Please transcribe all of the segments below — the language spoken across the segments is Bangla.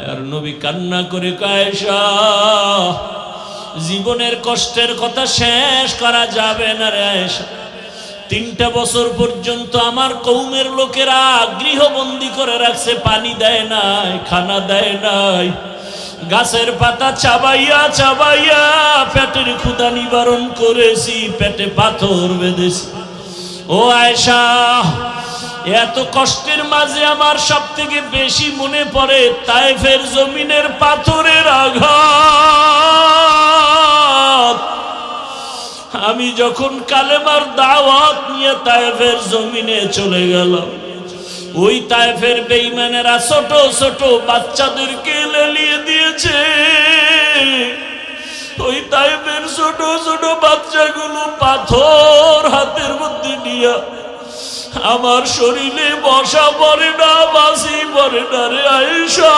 মায়ার নবী কান্না করে আয়েশা, জীবনের কষ্টের কথা শেষ করা যাবে না রে আয়েশা। 3টা বছর পর্যন্ত আমার কওমের লোকেরা গৃহবন্দী করে রাখছে, পানি দেয় নাই, খানা দেয় নাই, গাছের পাতা চাবাইয়া চাবাইয়া পেটের ক্ষুধা নিবারণ করেছি, পেটে পাথর বেঁধেছি। ও আয়েশা, এত কষ্টের মাঝে আমার সবথেকে বেশি মনে পড়ে তায়েফের জমিনের পাথরের আঘাত। আমি যখন কালেমার দাওয়াত নিয়ে তায়েফের জমিনে চলে গেলাম, ওই তায়েফের বেঈমানেরা ছোট ছোট বাচ্চাদেরকে লেলিয়ে দিয়েছে। ওই তায়েফের ছোট ছোট বাচ্চাগুলো পাথর হাতের মধ্যে নিয়ে আমার শরীরে বসা পড়ে না, বাসি পড়ে না রে আয়েশা।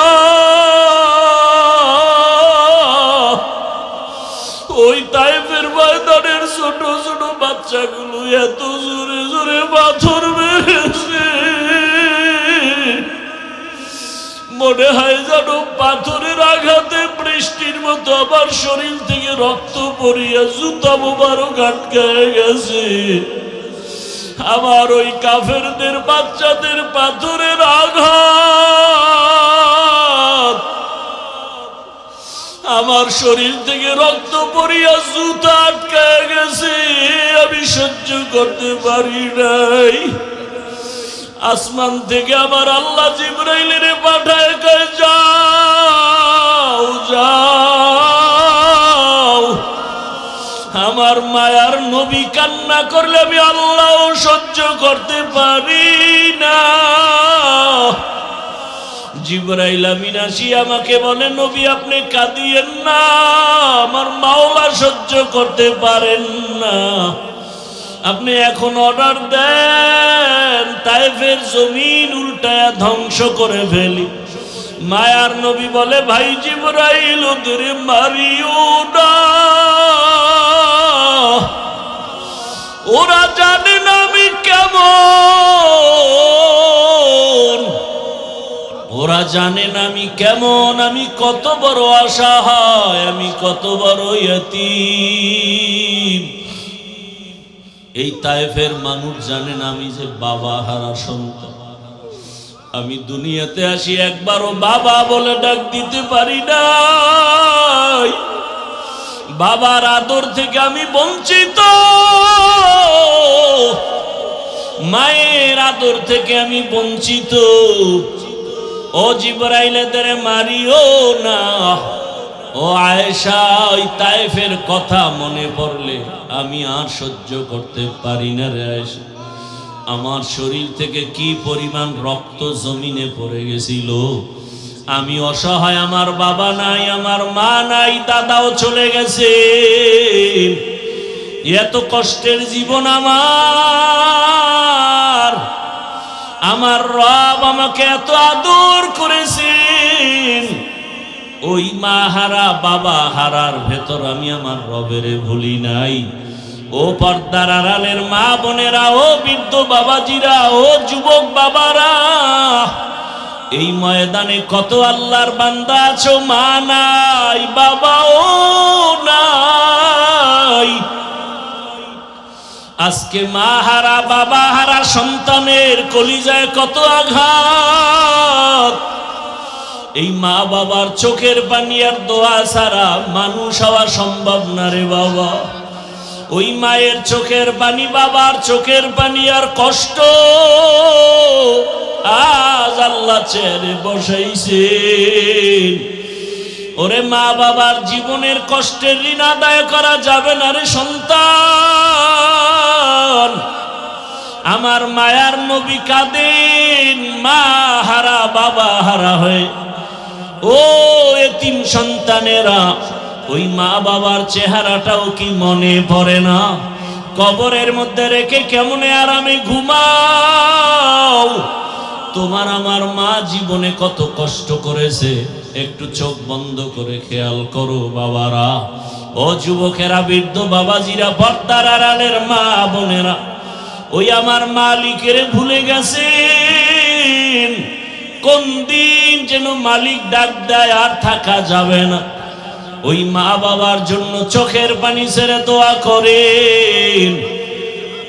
ওই তায়েফের ময়দানের ছোট ছোট বাচ্চাগুলো এত জোরে জোরে পাথর মেরেছে, মনে হয় যেন পাথরের আঘাতে বৃষ্টির মতো আমার শরীর থেকে রক্ত পড়িয়া জুতা মোবারক আটকায় গেছে। আমার ওই কাফেরদের বাচ্চাদের পাথরের আঘাত আমার শরীর থেকে রক্ত পড়িয়া জুতা আটকায় গেছে, আমি সহ্য করতে পারি নাই। আসমান থেকে আমার আল্লাহ জিবরাইলের পাঠায় কয়, যাও যাও, আমার মায়ার নবী কান্না করলে আমি আল্লাহ সহ্য করতে পারি না। জিবরাইল আমিন আসি আমাকে বলে, নবী আপনি কাঁদিয়েন না, আমার মাওলা সহ্য করতে পারেন না, আপনি এখন অর্ডার দেন তায়েফের জমিন উল্টায়া ধ্বংস করে ফেলি। মায়ার নবী বলে, ভাই জিবরাইল ওদের মারিও না, ওরা জানে না আমি কেমন, ওরা জানে না আমি কেমন, আমি কত বড় অসহায়, আমি কত বড় ইয়তীম। এই তায়েফের মানুষ জানে না আমি যে বাবা হারা সন্তান। আমি দুনিয়াতে আসি একবারও বাবা বলে ডাক দিতে পারি নাই, বাবার আদর থেকে আমি বঞ্চিত, মায়ের আদর থেকে আমি বঞ্চিত। ও জিবরাইল এদের মারিও না। ও আয়েশা, ওই তায়েফের কথা মনে পড়লে আমি আর সহ্য করতে পারি না রে আয়েশা। আমার শরীর থেকে কি পরিমাণ রক্ত জমিনে পড়ে গেছিল। আমি অসহায়, আমার বাবা নাই, আমার মা নাই, দাদাও চলে গেছে। এত কষ্টের জীবন আমার রব আমাকে এত আদর করেছেন। ওই মা হারা বাবা হারার ভেতর আমি আমার রবের ভুলি নাই। ও পর্দার আড়ালের মা বোনেরা, ও বৃদ্ধ বাবাজিরা, ও যুবক বাবারা, এই ময়দানে কত আল্লাহর বান্দা আছো, মা নাই, বাবাও নাই। আজকে মা হারা বাবা হারা সন্তানের কলিজায় কত আঘাত। এই মা বাবার চোখের পানি আর দোয়া ছাড়া মানুষ হওয়া সম্ভব না রে বাবা। ওই মায়ের চোখের পানি, বাবার চোখের পানি আর কষ্ট আজ আল্লাহ ছেড়ে বসাইছে। ওরে মা বাবার জীবনের কষ্টের ঋণ আদায় করা যাবে না রে সন্তান। আমার মায়ার নবী কাঁদেন মা হারা বাবা হারা হয়ে। ও এতিম সন্তানেরা, ওই মা বাবার চেহারাটাও কি মনে পড়ে না? কবরের মধ্যে রেখে কেমনে আরামে ঘুমাও। তোমার আমার মা জীবনে কত কষ্ট করেছে, একটু চোখ বন্ধ করে খেয়াল করো বাবারা। ও যুবকেরা, বৃদ্ধ বাবাজিরা, পর্দার আড়ালের মা বোনেরা, ওই আমার মালিকের ভুলে গেছেন। কোন দিন যেন মালিক ডাক দেয় আর থাকা যাবে না। ওই মা বাবার জন্য চোখের পানি ছেড়ে দোয়া করেন।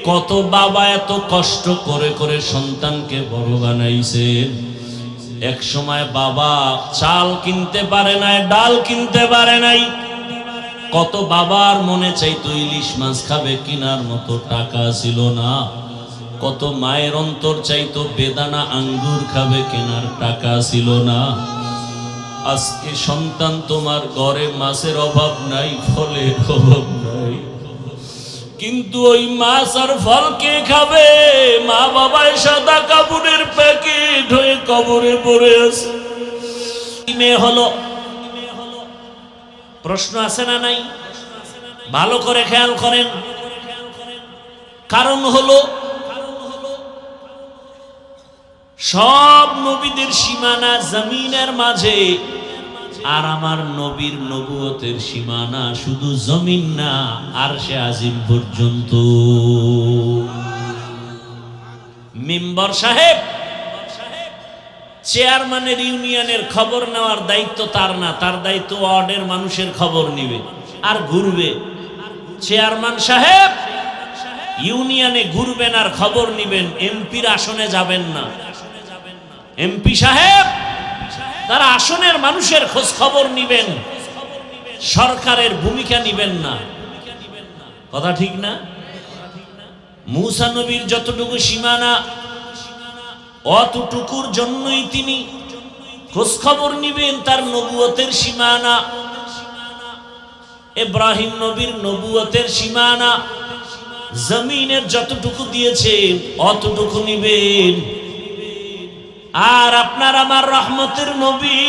কত বাবা এত কষ্ট করে করে সন্তানকে বড় বানাইছেন। এক সময় বাবা চাল কিনতে পারে নাই, ডাল কিনতে পারে নাই। কত বাবার মনে চাইতো ইলিশ মাছ খাবে, কিনার মতো টাকা ছিল না। কত মায়ের অন্তর চাইতো বেদানা আঙ্গুর খাবে, কেনার টাকা ছিল না। আজকে সন্তান তোমার ঘরে মাছের অভাব নাই, ফলের অভাব নাই, কিন্তু ওই মাছ আর ফল কে খাবে? মা বাবায় সাদা কাপড়ের প্যাকেট হয়ে কবরে পড়ে আছে। মেয়ে হলো, প্রশ্ন আছে না নাই? ভালো করে খেয়াল করেন। কারণ হলো সব নবীদের সীমানা জমিনের মাঝে, আর আমার নবীর নবুয়তের সীমানা শুধু জমিন না, আরশে আজিম পর্যন্ত। মেম্বার সাহেব চেয়ারম্যানের ইউনিয়নের খবর নেওয়ার দায়িত্ব তার না, তার দায়িত্ব ওয়ার্ডের মানুষের খবর নিবে আর ঘুরবে। চেয়ারম্যান সাহেব ইউনিয়নে ঘুরবেন আর খবর নিবেন, এমপির আসনে যাবেন না। এমপি সাহেব তারা আসনের মানুষের খোঁজ খবর নিবেন, সরকারের ভূমিকা নিবেন না। কথা ঠিক না? মূসা নবীর যতটুকু সীমানা, অতটুকুর জন্যই তিনি খোঁজ খবর নিবেন তার নবুয়তের সীমানা। ইব্রাহিম নবীর নবুয়তের সীমানা জমিনের যতটুকু দিয়েছে অতটুকু নিবেন। আর আপনার আমার রহমতের নবী,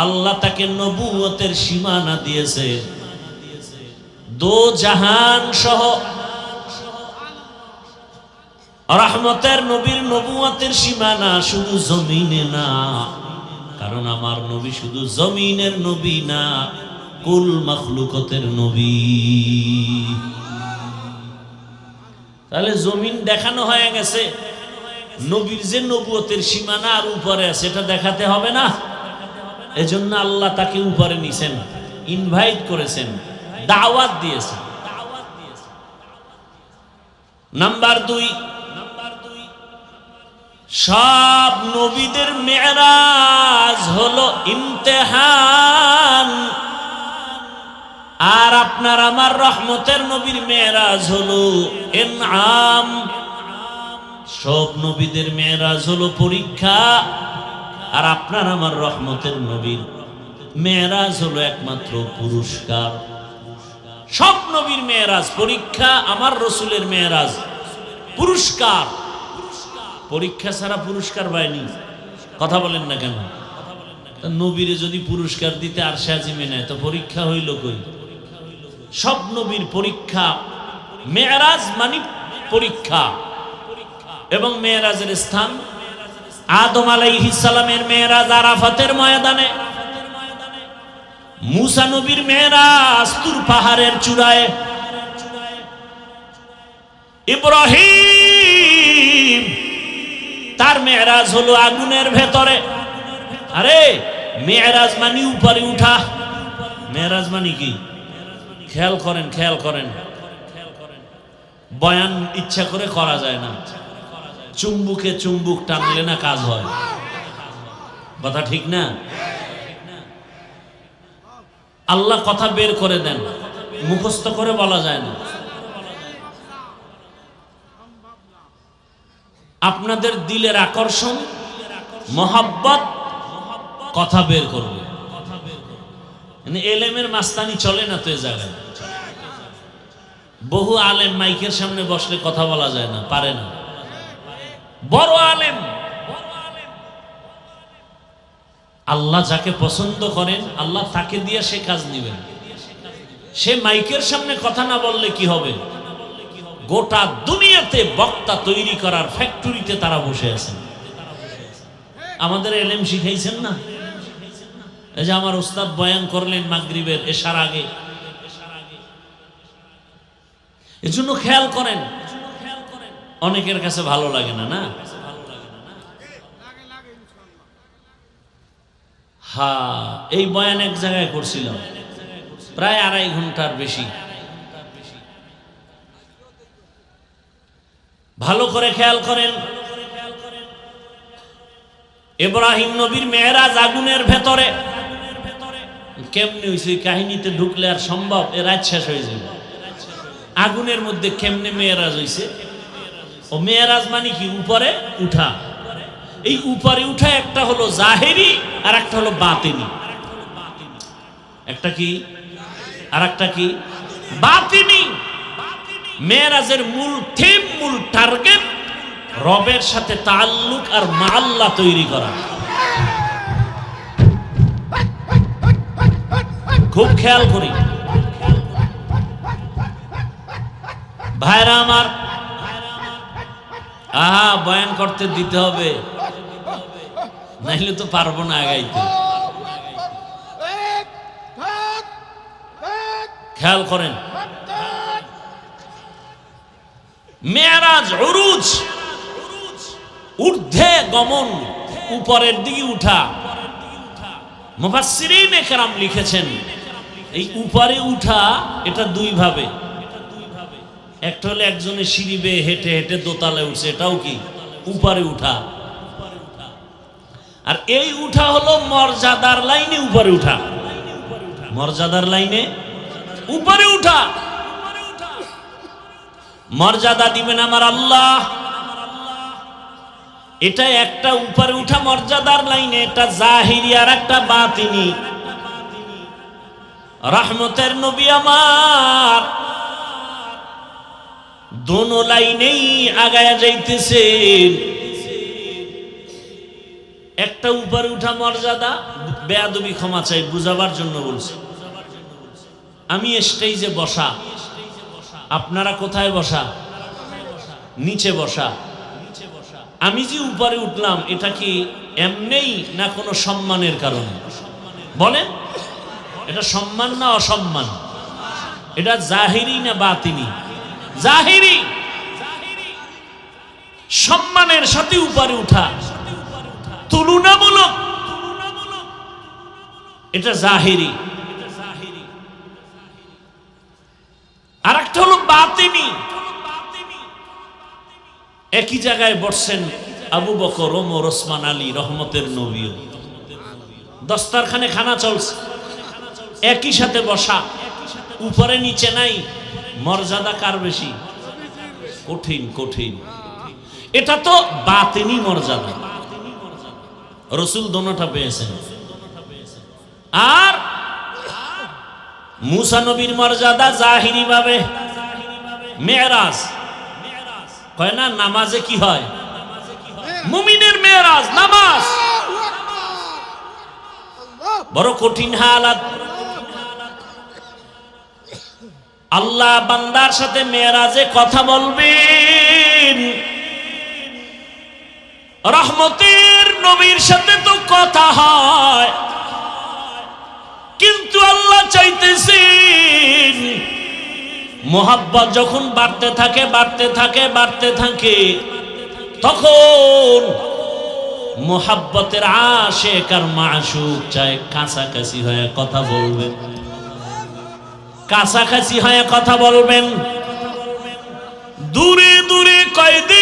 আল্লাহ তাকে নবুয়তের সীমানা দিয়েছে দো জাহান সহ। রহমতের নবীর নবুয়তের সীমানা শুধু জমিনে না, কারণ আমার নবী শুধু জমিনের নবী না, কুল মাখলুকতের নবী। তাহলে জমিন দেখানো হয়ে গেছে, নবীর যে নবুয়তের সীমানা আর উপরে আছে এটা দেখাতে হবে না। এজন্য আল্লাহ তাকে উপরে নিছেন, ইনভাইট করেছেন, দাওয়াত দিয়েছেন। নাম্বার 2, সব নবীদের মেরাজ হলো ইমতিহান, আর আপনার আমার রহমতের নবীর মেরাজ হলো ইনআম। সব নবীদের মেরাজ হলো পরীক্ষা, আর আপনার আমার রহমতের নবীর মেরাজ হলো একমাত্র পুরস্কার। সব নবীর মেরাজ পরীক্ষা, আমার রসুলের মেরাজ পুরস্কার। পরীক্ষা ছাড়া পুরস্কার পায়নি। কথা বলেন না কেন? নবীরে যদি পুরস্কার দিতে আরশে আজিমে নেয় তো পরীক্ষা হইল কই? সব নবীর পরীক্ষা। মেরাজ মানে পরীক্ষা, এবং মেরাজের স্থান আদম আলাইহিস সালামের মেরাজ আরাফাতের ময়দানে, মূসা নবীর মেরাজ তুর পাহাড়ের চূড়ায়, ইব্রাহিম তার মেরাজ হলো আগুনের ভেতরে। আরে মেরাজ মানে উপরে উঠা। মেরাজ মানে কি? খেয়াল করেন, খেয়াল করেন। বয়ান ইচ্ছা করে করা যায় না, চুম্বুকে চুম্বুক টানলে না কাজ হয়। কথা ঠিক না? আল্লাহ কথা বের করে দেন, মুখস্থ করে বলা যায় না। আপনাদের দিলের আকর্ষণ, মোহাব্বত কথা বের করবে। এলেমের মাস্তানি চলে না তো এ জায়গায়। বহু আলেম মাইকের সামনে বসলে কথা বলা যায় না, পারে না। বড় আলেম, আল্লাহ যাকে পছন্দ করেন আল্লাহ তাকে দিয়ে সে কাজ নিবেন। সে মাইকের সামনে কথা না বললে কি হবে? গোটা দুনিয়াতে বক্তা তৈরি করার ফ্যাক্টরিতে তারা বসে আছেন। আমাদের এলেম শিখাইছেন না? এই যে আমার উস্তাদ বয়ান করলেন মাগরিবের এশার আগে, এজন্য খেয়াল করেন। অনেকের কাছে ভালো লাগে না, না হ্যাঁ, এই বয়ান এক জায়গায় করছিলাম, প্রায় 2.5 ঘন্টার বেশি। ভালো করে খেয়াল করেন, ইব্রাহিম নবীর মেরাজ আগুনের ভেতরে কেমনে হয়েছে? কাহিনীতে ঢুকলে আর সম্ভব? এ রাত শেষ হয়ে যাবে। আগুনের মধ্যে কেমনে মেরাজ হয়েছে? ও মেরাজ মানে কি? উপরে উঠা। এই উপরে উঠা একটা হলো জাহেরি আর একটা হলো বাতিনি। একটা কি আর একটা কি? বাতিনি। মেরাজের মূল থিম, মূল টার্গেট রবের সাথে তাআল্লুক আর মাআল্লা তৈরি করা। খুব খেয়াল করি ভাইরা আমার। আহা, বয়ান করতে দিতে হবে, নাইলে তো পারবো না আগাইতে। খেয়াল করেন, মেরাজ, উরুজ, ঊর্ধ্বে গমন, উপরের দিকে উঠা। মুফাসসিরিনে কেরাম লিখেছেন এই উপরে উঠা এটা দুই ভাবে। একটা হলো একজনের সিঁড়ি বেয়ে হেঁটে হেঁটে দোতলায় উঠছে, এটাও কি উপরে উঠা। আর এই উঠা হলো মর্যাদার লাইনে উপরে উঠা। মর্যাদার লাইনে উপরে উঠা। মর্যাদা দিবেন আমার আল্লাহ, এটা একটা উপরে উঠা মর্যাদার লাইনে, এটা জাহিরি আর একটা বাতিনি। রহমতের নবী আমার দোনো লাইনেই আগায়া যাইতেছেন। একটা উপরে উঠা মর্যাদা, বেয়াদবি ক্ষমা চাই, বুঝাবার জন্য বলছি। আমি স্টেজে বসা, আপনারা কোথায় বসা? নিচে বসা। আমি যে উপরে উঠলাম এটা কি এমনেই না কোনো সম্মানের কারণে? বলেন, এটা সম্মান না অসম্মান? এটা জাহিরি না বাতিনি? জাহিরি। সম্মানের সাথে উপরে উঠা, তুলনামূলক, এটা জাহিরি। আর একটা হলো বাতিনি। একই জায়গায় বসছেন আবু বকর, ওমর, ওসমান, আলী, রহমতের নবী। দস্তারখানে খানা চলছে, একই সাথে বসা, উপরে নিচে নাই। মর্যাদা কার বেশি? কঠিন কঠিন। এটা তো বাতিনি মর্যাদা। রসুল দোনোটা পেয়েছেন। আর মুসা নবীর মর্যাদা জাহিরি ভাবে মেরাজ কয় না, নামাজে কি হয়? মুমিনের মেরাজ নামাজ। বড় কঠিন হালাত। আল্লাহ বান্দার সাথে মেরাজে কথা বলবেন। রহমতের নবীর সাথে তো কথা হয়, কিন্তু আল্লাহ চাইতেছেন মোহাব্বত যখন বাড়তে থাকে বাড়তে থাকে বাড়তে থাকে, তখন মোহাব্বতের আশিক আর মাশুক চাই কাছাকাছি হয়ে কথা বলবেন। কাছাকাছি হয়ে কথা বলবেন। দূরে দূরে কয়দিন।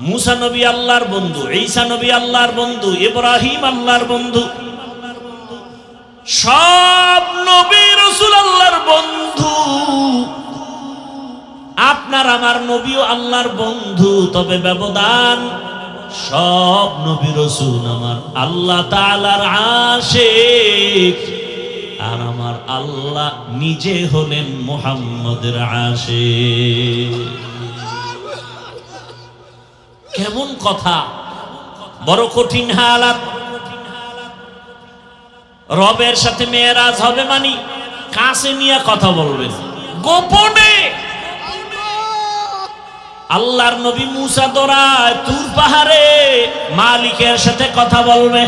মুসা নবী আল্লাহর বন্ধু, ঈসা নবী আল্লাহর বন্ধু, ইব্রাহিম আল্লাহর বন্ধু, সব নবী রাসূল আল্লাহর বন্ধু। আপনার আমার নবীও আল্লাহর বন্ধু, তবে ব্যবধান সব নবী রাসূল আমার আল্লাহ তাআলার আশিক, আর আমার আল্লাহ নিজে হলেন মুহাম্মদের আশিক। কেমন কথা, বড় কঠিন হালাত। রবের সাথে মেরাজ হবে মানে কাছে নিয়ে কথা বলবেন, গোপনে। আল্লাহর নবী মুসা দৌড়ায় তুর পাহাড়ে মালিকের সাথে কথা বলবে।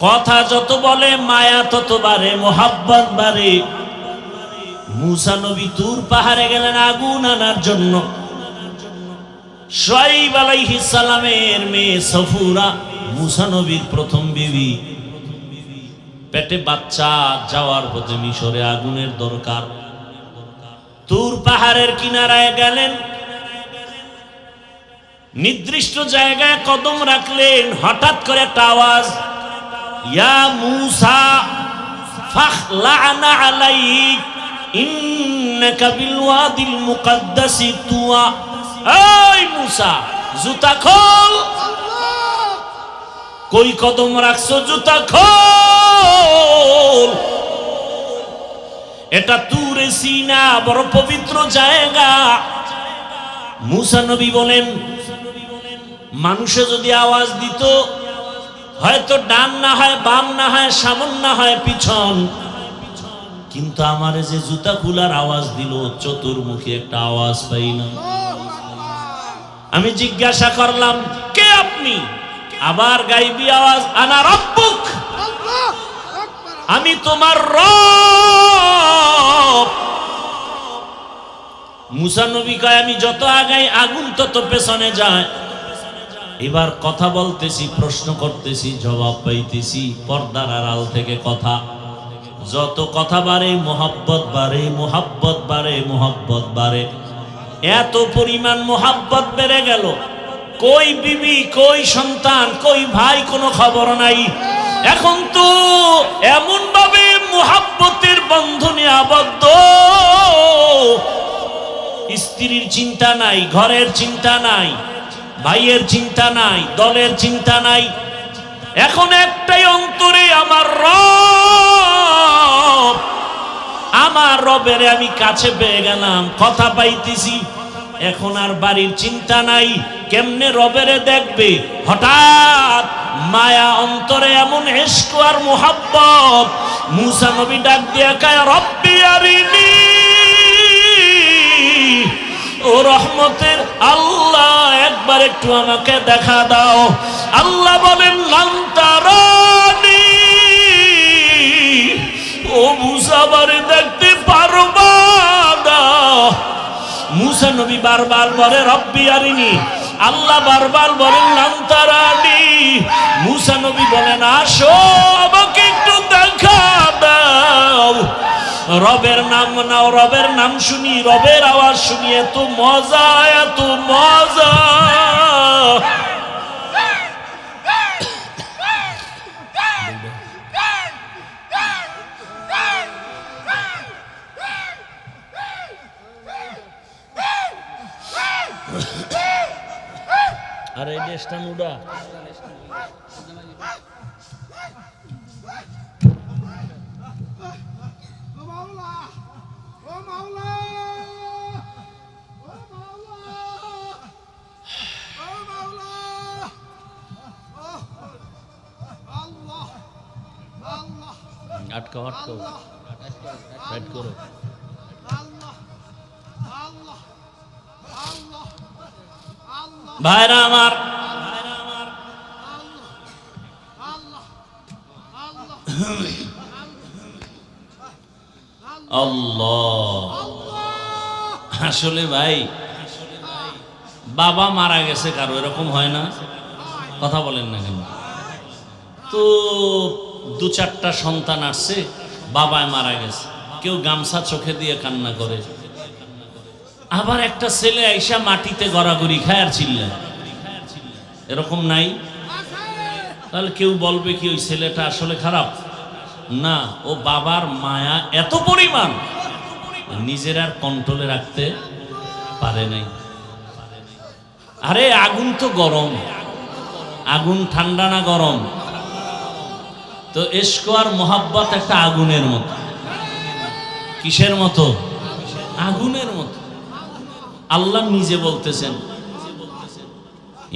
কথা যত বলে মায়া তত বাড়ে, মোহাব্বত বাড়ে। মুসা নবী তুর পাহাড়ে গেলেন আগুন আনার জন্য। শুআয়ব আলাইহিস সালামের মেয়ে সফুরা মুসা নবীর প্রথম বিবি, পেটে বাচ্চা, যাওয়ার পথে মিশরে আগুনের দরকার। তুর পাহাড়ের কিনারায় গেলেন, নির্দিষ্ট জায়গায় কদম রাখলেন। হঠাৎ করে একটা আওয়াজ, ইয়া মুসা ফাখলা'না আলাইক ইন্নাকা বিল ওয়াদিল মুকাদ্দাসি তুয়া। এই মুসা, জুতা খোল। কই কদম রাখছো? জুতা খোল। এটা তুরে সিনা, বড় পবিত্র জায়গা। মুসা নবী বলেন, মানুষে যদি আওয়াজ দিত, হয়তো ডান না হয় বাম না হয় সামন না হয় পিছন, কিন্তু আমারে যে জুতা খোলার আওয়াজ দিল, চতুর্মুখী একটা আওয়াজ পাইলাম। আমি জিজ্ঞাসা করলাম, কে আপনি? আবার গাইবি আওয়াজ, আনা রব্বুক, আমি তোমার রব। মুসা নবী কয়, আমি যত আগাই আগুন তত পেছনে যায়। এবার কথা বলতেছি, প্রশ্ন করতেছি, জবাব পাইতেছি পর্দার আড়াল থেকে কথা। যত কথা বাড়ে মোহাব্বত বাড়ে, মোহাব্বত বাড়ে, মোহাব্বত বাড়ে। এত পরিমাণ মোহাব্বত বেড়ে গেল, কই বিবি, কই সন্তান, কই ভাই, কোনো খবর নাই। এখন তো এমন ভাবে মোহাব্বতের বন্ধনে আবদ্ধ, স্ত্রীর চিন্তা নাই, ঘরের চিন্তা নাই, ভাইয়ের চিন্তা নাই, দলের চিন্তা নাই। এখন একটাই অন্তরে, আমার রব, আমার রবের আমি কাছে পেয়ে গেলাম, কথা পাইতেছি। এখন আর বাড়ির চিন্তা নাই, কেমনে রবেরে দেখবে। হঠাৎ মায়া অন্তরে, এমন ইশক আর মুহাব্বত। মুসা নবী ডাক দিয়া কয়, রব্বি আরিনি, ও রহমতের আল্লাহ, একবার একটু আমাকে দেখা দাও। আল্লাহ বলেন, লান তারানি, ও মুসা বারে দেখতে পারবা না। মুসা নবী বারবার বলে, রব্বি আরিনি। আল্লাহ বারবার বলেন, লান তারানি। মুসা নবী বলেন, আসো আমাকে একটু দেখা দাও। রবের নাম নাও, রবের নাম শুনি, রবের আওয়াজ শুনি, এত মজা, এত মজা। আরে এই দেশটা নুডা। আটকাও, আটকাও, রাইট করো। ভাইরা আমার, আল্লাহ, আসলে ভাই বাবা মারা গেছে কারো, এরকম হয় না? কথা বলেন না কেন? তো দু চারটা সন্তান আসছে, বাবায় মারা গেছে, কেউ গামছা চোখে দিয়ে কান্না করে। আবার একটা ছেলে আইসা মাটিতে গড়াগড়ি খায় আর চিল্লায়, এরকম নাই? তাহলে কেউ বলবে কি ওই ছেলেটা আসলে খারাপ? না, ও বাবার মায়া এত পরিমাণ, নিজের আর কন্ট্রোলে রাখতে পারে নাই। আরে আগুন তো গরম, আগুন ঠান্ডা না গরম? তো ইশক আর মোহাব্বত একটা আগুনের মতো। কিসের মতো? আগুনের মতো। আল্লাহ নিজে বলতেছেন,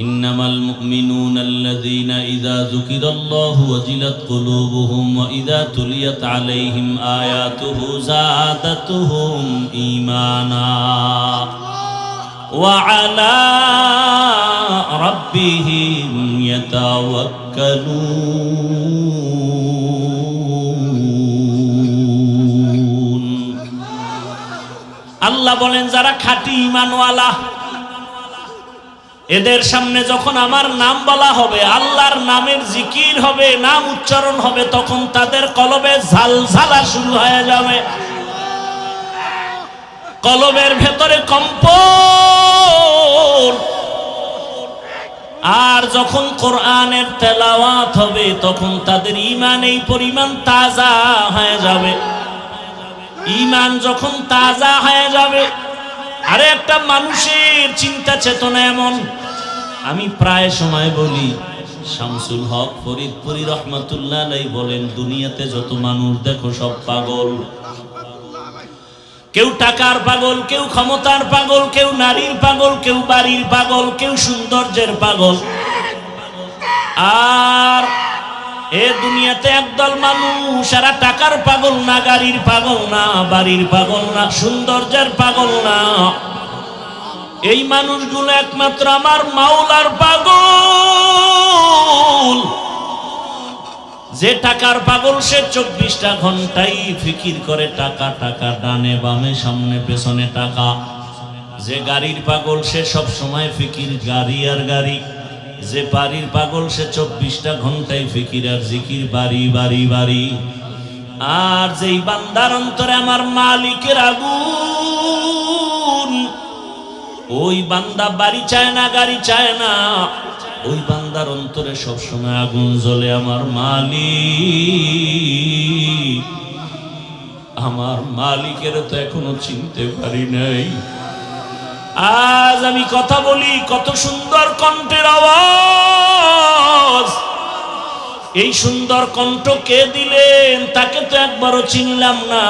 ইন্নামাল মুমিনুনা আল্লাযীনা ইযা যুকিরাল্লাহু ওয়াজিলাত কুলুবুহুম ওয়া ইযা তুলিয়াত আলাইহিম আয়াতুহু যাদাতুহুম ঈমানা ওয়া আলা রাব্বিহিম ইয়াতাওয়াক্কালুন। আল্লাহ বলেন, যারা খাঁটি ঈমানওয়ালা, এদের সামনে যখন আমার নাম বলা হবে, আল্লাহর নামের জিকির হবে, নাম উচ্চারণ হবে, তখন তাদের কলবে ঝালঝালা শুরু হয়ে যাবে, কলবের ভেতরে কম্পন। আর যখন কোরআনের তেলাওয়াত হবে তখন তাদের ঈমান এই পরিমাণ তাজা হয়ে যাবে। ঈমান যখন তাজা হয়ে যাবে, আরে একটা মানুষের চিন্তা চেতনা এমন, আমি প্রায় সময় বলি, শামসুল হক ফরিদপুরি রহমাতুল্লাহ আলাইহি বলেন, দুনিয়াতে যত মানুষ দেখো সব পাগল। কেউ টাকার পাগল, কেউ ক্ষমতার পাগল, কেউ নারীর পাগল, কেউ বাড়ির পাগল, কেউ সৌন্দর্যের পাগল। আর এ দুনিয়াতে একদল মানুষ, এরা টাকার পাগল না, গাড়ির পাগল না, বাড়ির পাগল না, সৌন্দর্যের পাগল না। এই মানুষগুলো একমাত্র আমার মাওলার পাগল। যে টাকার পাগল সে 24টা ঘন্টাই ফিকির করে টাকা, টাকা, ডানে বামে সামনে পেছনে টাকা। যে গাড়ির পাগল সে সব সময় ফিকির গাড়ি আর গাড়ি। যে বাড়ির পাগল সে 24টা ঘন্টায় ফিকির আর জিকির, বাড়ি বাড়ি বাড়ি। আর যেই বান্দার অন্তরে আমার মালিকের আগুন, ওই বান্দা বাড়ি চায় না, গাড়ি চায় না, ওই বান্দার অন্তরে সবসময় আগুন জ্বলে। আমার মালিক, আমার মালিকের তো এখনো চিনতে পারি নাই। আজ আমি কথা বলি, কত সুন্দর কণ্ঠের আওয়াজ। এই সুন্দর কণ্ঠ কে দিলেন? তাকে তো একবারও চিনলাম না।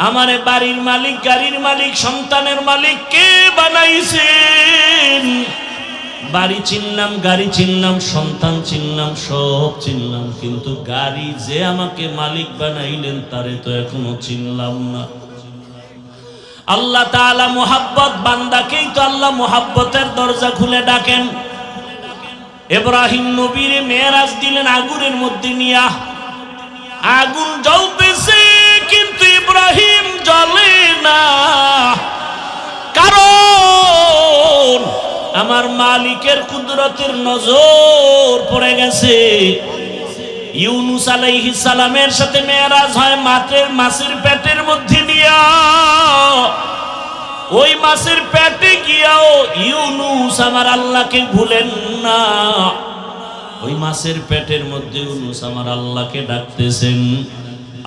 আমারে বাড়ির মালিক, গাড়ির মালিক, সন্তানের মালিক কে বানাইছেন? বাড়ি চিনলাম, গাড়ি চিনলাম, সন্তান চিনলাম, সব চিনলাম, কিন্তু গাড়ি যে আমাকে মালিক বানাইলেন তারে তো এখনো চিনলাম না। আল্লাহ তাআলা মুহাব্বত, বান্দাকেই তো আল্লাহ মুহাব্বতের দরজা খুলে ডাকেন। ইব্রাহিম নবীর মেরাজ দিলেন আগুনের মধ্যে নিয়া। আগুন জ্বলতেছে কিন্তু ইব্রাহিম জ্বলে না, কারণ আমার মালিকের কুদরতের নজর পড়ে গেছে। ইউনুস আলাইহিস সালামের সাথে মেরাজ হয় মাছের পেটের মধ্যে নিয়া। ওই মাছের পেটে গিয়াও ইউনুস আমার আল্লাহকে ভুলেন না। ওই মাছের পেটের মধ্যে ইউনুস আমার আল্লাহকে ডাকতেছেন।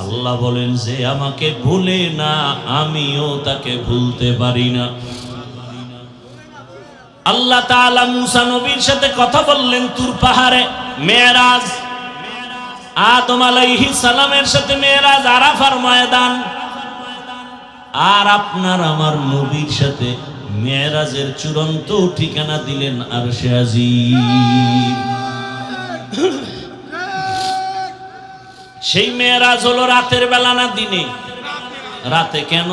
আল্লাহ বলেন, যে আমাকে ভুলে না আমিও তাকে ভুলতে পারি না। আল্লাহ তাআলা মুসা নবীর সাথে কথা বললেন তুর পাহাড়ে, মেরাজ। আদম আলাইহিস সালামের সাথে মেরাজ আরাফার ময়দান। আর আপনার আমার নবীর সাথে মেরাজের চূড়ান্ত ঠিকানা দিলেন আরশে আজিম। সেই মেরাজ হলো রাতের বেলা না দিনে? রাতে। কেন?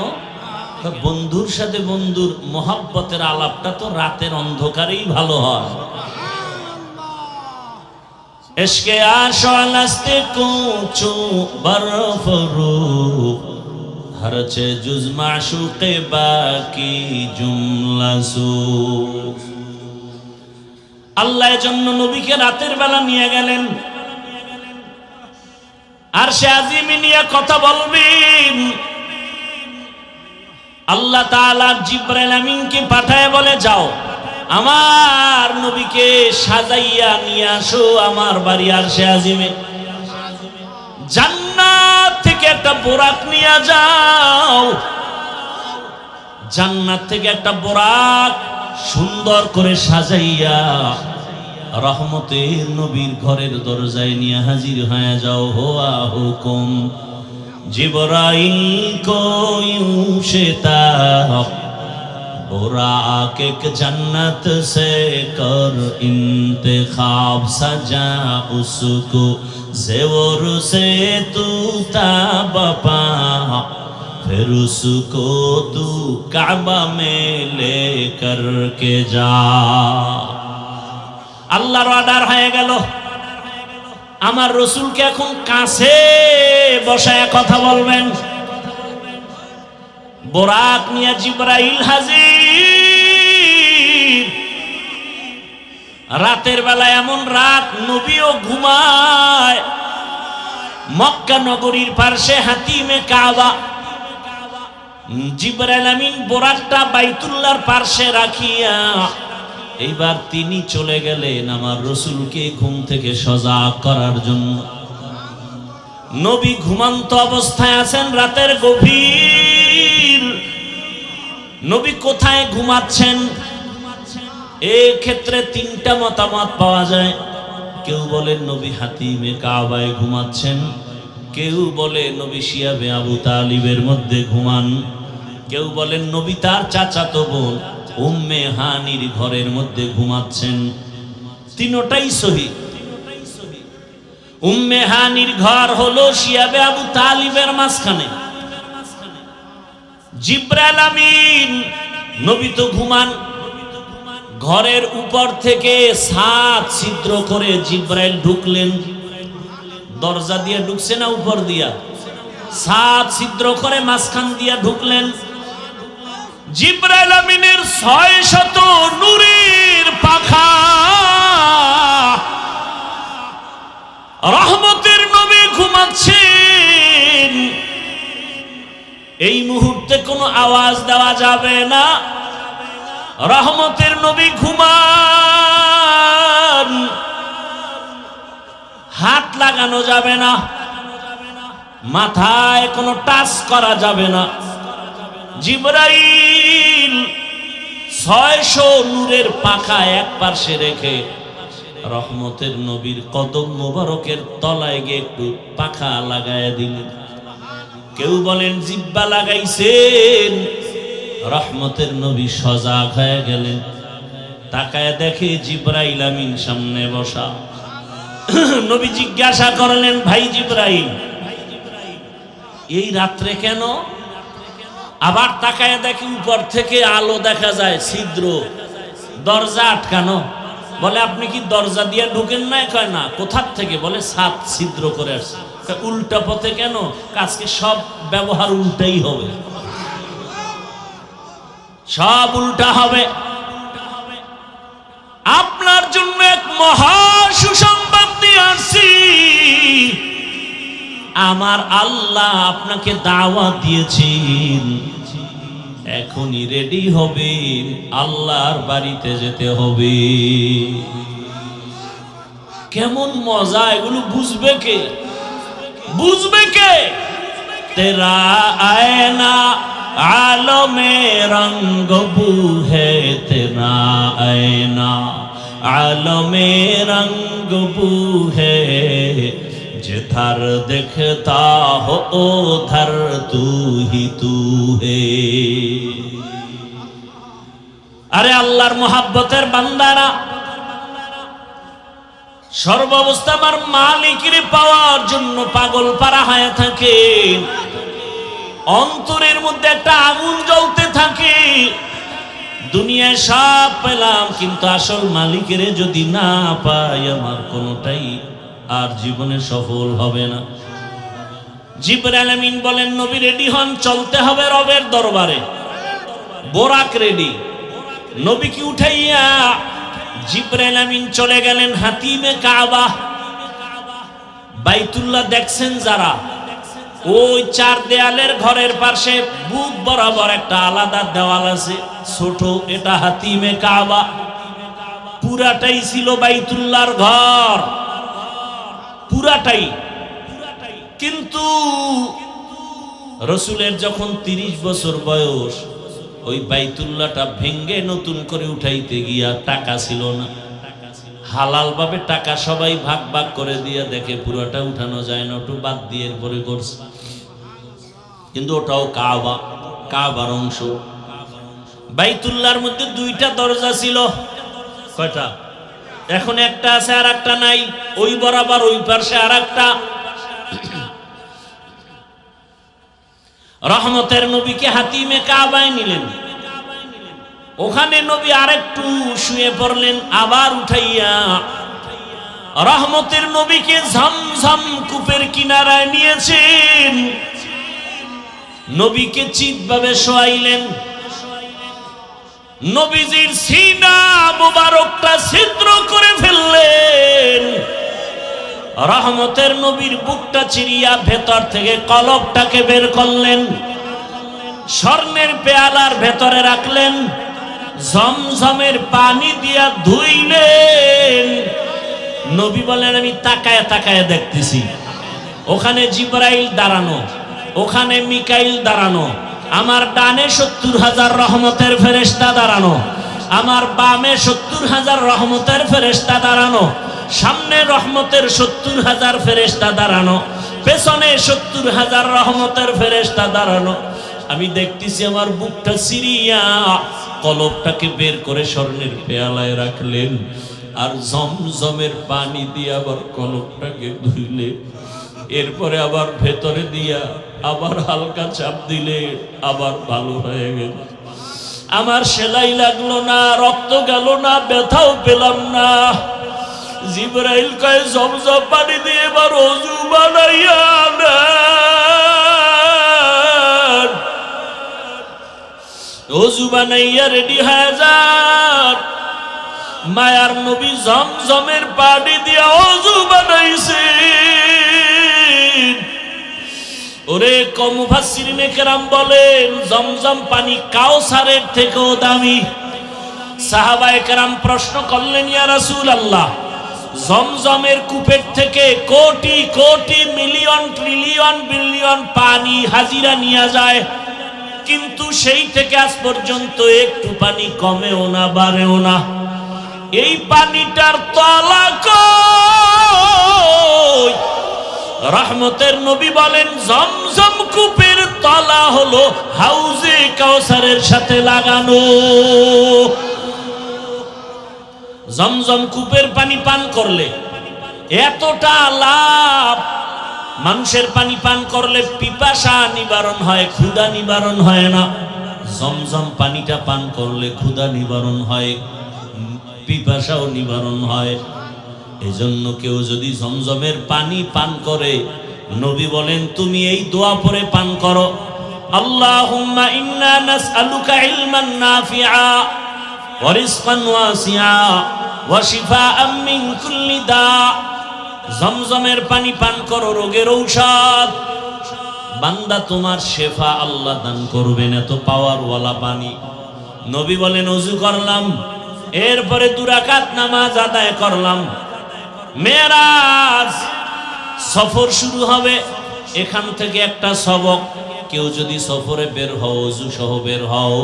বন্ধুর সাথে বন্ধুর মোহাব্বতের আলাপটা তো রাতের অন্ধকারেই ভালো হয়। ইশকে আশালাস্তে কুচু বরফরু হরচে জুজ মাশুকে বাকি জুমলাসু। আল্লাহ জন্য নবীকে রাতের বেলা নিয়ে গেলেন, আর সে আজিমে নিয়ে কথা বলবেন। আল্লাহ তাআলা জিবরাইল আমিনকে পাঠায় বলে, যাও আমার নবীকে সাজাইয়া নিয়ে আসো আমার বাড়ি আরশে আজিমে। জান্নাত থেকে একটা বোরাক নিয়ে যাও। জান্নাত থেকে একটা বোরাক সুন্দর করে সাজাইয়া রহমতের নবীর ঘরের দরজায় নিয়ে হাজির হয়ে যাও। হোয়া হুকুম জিবরাইল কো यूं शिताब बुराक एक जन्नत से कर इंतखाब सजा उसको ज़ेवर से तू ताबपा फिर उसको तू काबा में लेकर के जा। আল্লাহর অর্ডার হয়ে গেল। আমার রসুলকে এখন কাছে বসায় কথা বলবেন। বোরাক নিয়ে জিবরাইল হাজির। রাতের বেলা এমন রাত নবীও ঘুমায়। মক্কা নগরীর পার্শ্বে হাতিমে কাবা, জিবরাইল আমিন বোরাকটা বাইতুল্লাহর পার্শ্বে রাখিয়া এইবার তিনি চলে গেলেন আমার রাসূলকে ঘুম থেকে সজাগ করার জন্য। নবী ঘুমন্ত অবস্থায় আছেন, রাতের গভীর। নবী কোথায় ঘুমাচ্ছেন? এই ক্ষেত্রে তিনটা মতামত পাওয়া যায়। কেউ বলেন নবী হাতিমে কাবায় ঘুমাচ্ছেন, কেউ বলে নবী শিয়াবে আবু তালিবের মধ্যে ঘুমান, কেউ বলেন নবী তার চাচাতো বোন উম্মে হানির ঘরের মধ্যে ঘুমাচ্ছেন। তিনটাই সহিহ। উম্মে হানির ঘর হলো শিয়াবে আবু তালিবের মাঝখানে। জিবরাইল আমিন নবী তো ঘুমান, ঘরের উপর থেকে 7 ছিদ্র করে জিবরাইল ঢুকলেন। দরজা দিয়ে ঢুকছে না উপর দিয়া? 7 ছিদ্র করে মাঝখান দিয়া ঢুকলেন। জিবরাইল আমিনের 600 নূরের পাখা, রহমতের নবী ঘুমাচ্ছেন। এই মুহূর্তে কোনো আওয়াজ দেওয়া যাবে না। রহমতের নবী ঘুমান, হাত লাগানো যাবে না, মাথায় কোনো টাচ করা যাবে না। জিবরাইল 600 নূরের পাখা এক পাশে রেখে রহমতের নবীর কদম মোবারকের তলায় গিয়ে একটু পাখা লাগায় দিলেন। কেউ বলেন জিব্বা লাগাইছেন। রহমতের নবী সজাগ হয়ে গেলেন, তাকায় দেখে জিবরাইল আমিন সামনে বসা। নবী জিজ্ঞাসা করলেন, ভাই জিবরাইল, এই রাত্রে কেন? আবার তাকায় দেখে উপর থেকে আলো দেখা যায়, ছিদ্র, দরজা আটকানো। বলে আপনি কি দরজা দিয়ে ঢুকেন না? কয় না। কোথার থেকে? বলে 7 ছিদ্র করে আসছে। উল্টা পথে কেন? আজকে সব ব্যবহার উল্টাই হবে, সব উল্টা হবে। আপনার জন্য এক মহা সুসংবাদ নিয়ে আসছি। আমার আল্লাহ আপনাকে দাওয়াত দিয়েছেন, এখনই রেডি হবে, আল্লাহর বাড়িতে যেতে হবে। কেমন মজা! এগুলো বুঝবে কে? বুঝবে কে? তেরা আয়না আলমে রঙ্গ বু হে, তেরা আয়না আলমে রঙ্গ বু হে, जिधर दिखता हो उधर तू ही तू है। আরে আল্লাহর মোহাব্বতের বান্দারা, সর্বাবস্থা আমার মালিকের পাওয়ার জন্য পাগল পারা হয়ে থাকে। অন্তরের মধ্যে একটা আগুন জ্বলতে থাকে। দুনিয়ায় সব পেলাম, কিন্তু আসল মালিকের যদি না পাই আমার কোনোটাই আর জীবনে সফল হবে না। জিবরাইল আমিন বলেন, নবী রেডি হন, চলতে হবে রবের দরবারে। বোরাক রেডি। নবীকে উঠাইয়া জিবরাইল আমিন চলে গেলেন হাতিমে কাবা। বাইতুল্লাহ দেখছেন যারা, ওই 4 দেয়ালের ঘরের পাশে বুক বরাবর একটা আলাদা দেওয়াল আছে, ছোট, এটা হাতিমে কাবা। পুরাটাই ছিল বাইতুল্লাহর ঘর, পুরাটাই। কিন্তু রসুলের যখন 30 বছর বয়স, ওই বাইতুল্লাহটা ভেঙ্গে নতুন করে উঠাইতে গিয়া টাকা ছিল না। হালাল ভাবে টাকা সবাই ভাগ ভাগ করে দিয়া দেখে পুরাটা উঠানো যায় না, ওটা বাদ দিয়ে এরপরে করছে। কিন্তু ওটাও কাবা, কাবার অংশ। বাইতুল্লাহর মধ্যে 2টা দরজা ছিল। কয়টা? এখন একটা আছে আর একটা নাই। ওই বরাবর ওই পাশে আর একটা। রহমতের নবীকে হাতিমে কাবায় নিলেন। ওখানে নবী আরেকটু শুয়ে পড়লেন, আবার উঠাইয়া রহমতের নবীকে ঝমঝম কূপের কিনারায় নিয়েছেন। নবীকে চিৎভাবে শোয়াইলেন। নবীজির সিনা মুবারকটা ছিদ্র করে রহমতের নবীর বুকটা চিরিয়া ভেতর থেকে কলবটাকে বের করলেন, স্বর্ণের পেয়ালার ভেতরে রাখলেন, জমজমের পানি দিয়া ধুইলেন। নবী বলেন আমি তাকায় তাকায় দেখতেছি, ওখানে জিবরাইল দাঁড়ানো, ওখানে মিকাইল দাঁড়ানো, আমার ডানে 70,000 রহমতের ফেরেশতা দাঁড়ানো, আমার বামে 70,000 রহমতের ফেরেশতা দাঁড়ানো, সামনে রহমতের 70,000 ফেরেশতা দাঁড়ানো, পেছনে 70,000 রহমতের ফেরেশতা দাঁড়ানো। আমি দেখতেছি আমার বুকটা সিরিয়া কলবটাকে বের করে স্বর্ণের পেয়ালায় রাখলেন, আর জমজমের পানি দিয়ে আবার কলবটাকে ধুইলে, এরপরে আবার ভেতরে দিয়া আবার হালকা চাপ দিলে আবার ভালো হয়ে গেল। আমার সেলাই লাগলো না, রক্ত গেল না, ব্যথাও পেলাম না। জিবরাইল কয় জমজম পানি দিয়ে এবার ওযু বানাইয়া নেন, ওযু বানাইয়া রেডি হয়ে যান। মায়ার নবী জমজমের পানি দিয়া ওযু বানাইছে। ওরে মুফাসসিরিনে কেরাম বলেন জমজম পানি কাউসারের থেকেও দামি। সাহাবায়ে কেরাম প্রশ্ন করলেন, ইয়া রাসূলুল্লাহ, জমজমের কূপের থেকে crore crore million trillion billion পানি হাজিরা নিয়ে যায়, কিন্তু সেই থেকে আজ পর্যন্ত একটু পানি কমেও না বাড়েও না, এই পানিটার তলা কই? রহমতের নবী বলেন জমজম কূপের তলা হলো হাউজে কাউসারের সাথে লাগানো। জমজম কূপের পানি পান করলে এতটা লাভ, মানুষের পানি পান করলে পিপাসা নিবারণ হয়, ক্ষুধা নিবারণ হয় না। জমজম পানিটা পান করলে ক্ষুধা নিবারণ হয়, পিপাসাও নিবারণ হয়। এজন্য কেউ যদি জমজমের পানি পান করে, নবী বলেন তুমি এই দোয়া পড়ে পান করো, আল্লাহুম্মা ইন্না নাসআলুকা ইলমান নাফিআ ওয়া রিজকান ওয়াসিআ ওয়া শিফাআম মিন কুল্লি দা। জমজমের পানি পান করো, রোগের ঔষধ। বান্দা তোমার শেফা আল্লাহ দান করবেন, এত পাওয়ারওয়ালা পানি। নবী বলেন ওযু করলাম, এরপরে 2 রাকাত নামাজ আদায় করলাম। মেরাজ সফর শুরু হবে, এখান থেকে একটা সবক, কেউ যদি সফরে বের হও, ওযু সহ বের হও,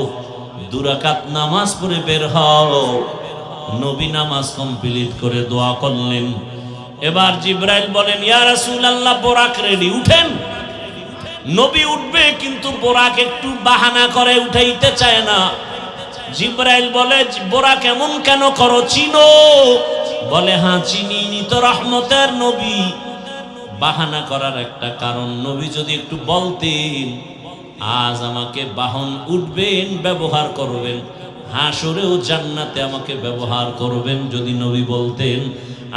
2 রাকাত নামাজ পড়ে বের হও। নবী নামাজ কমপ্লিট করে দোয়া করলেন। এবার জিবরাইল বলেন, ইয়া রাসূলুল্লাহ, বোরাক রেডি, উঠেন। নবী উঠবে, কিন্তু বোরাক একটু বাহানা করে, উঠাইতে চায় না। জিবরাইল বলে, বোরাক এমন কেন করো, চিনো? বলে, হ্যাঁ চিনি, তো রহমতের নবী। বাহানা করার একটা কারণ, নবী যদি একটু বলতেন আজ আমাকে বাহন উঠবেন, ব্যবহার করবেন, হাসরেও জান্নাতে আমাকে ব্যবহার করবেন, যদি নবী বলতেন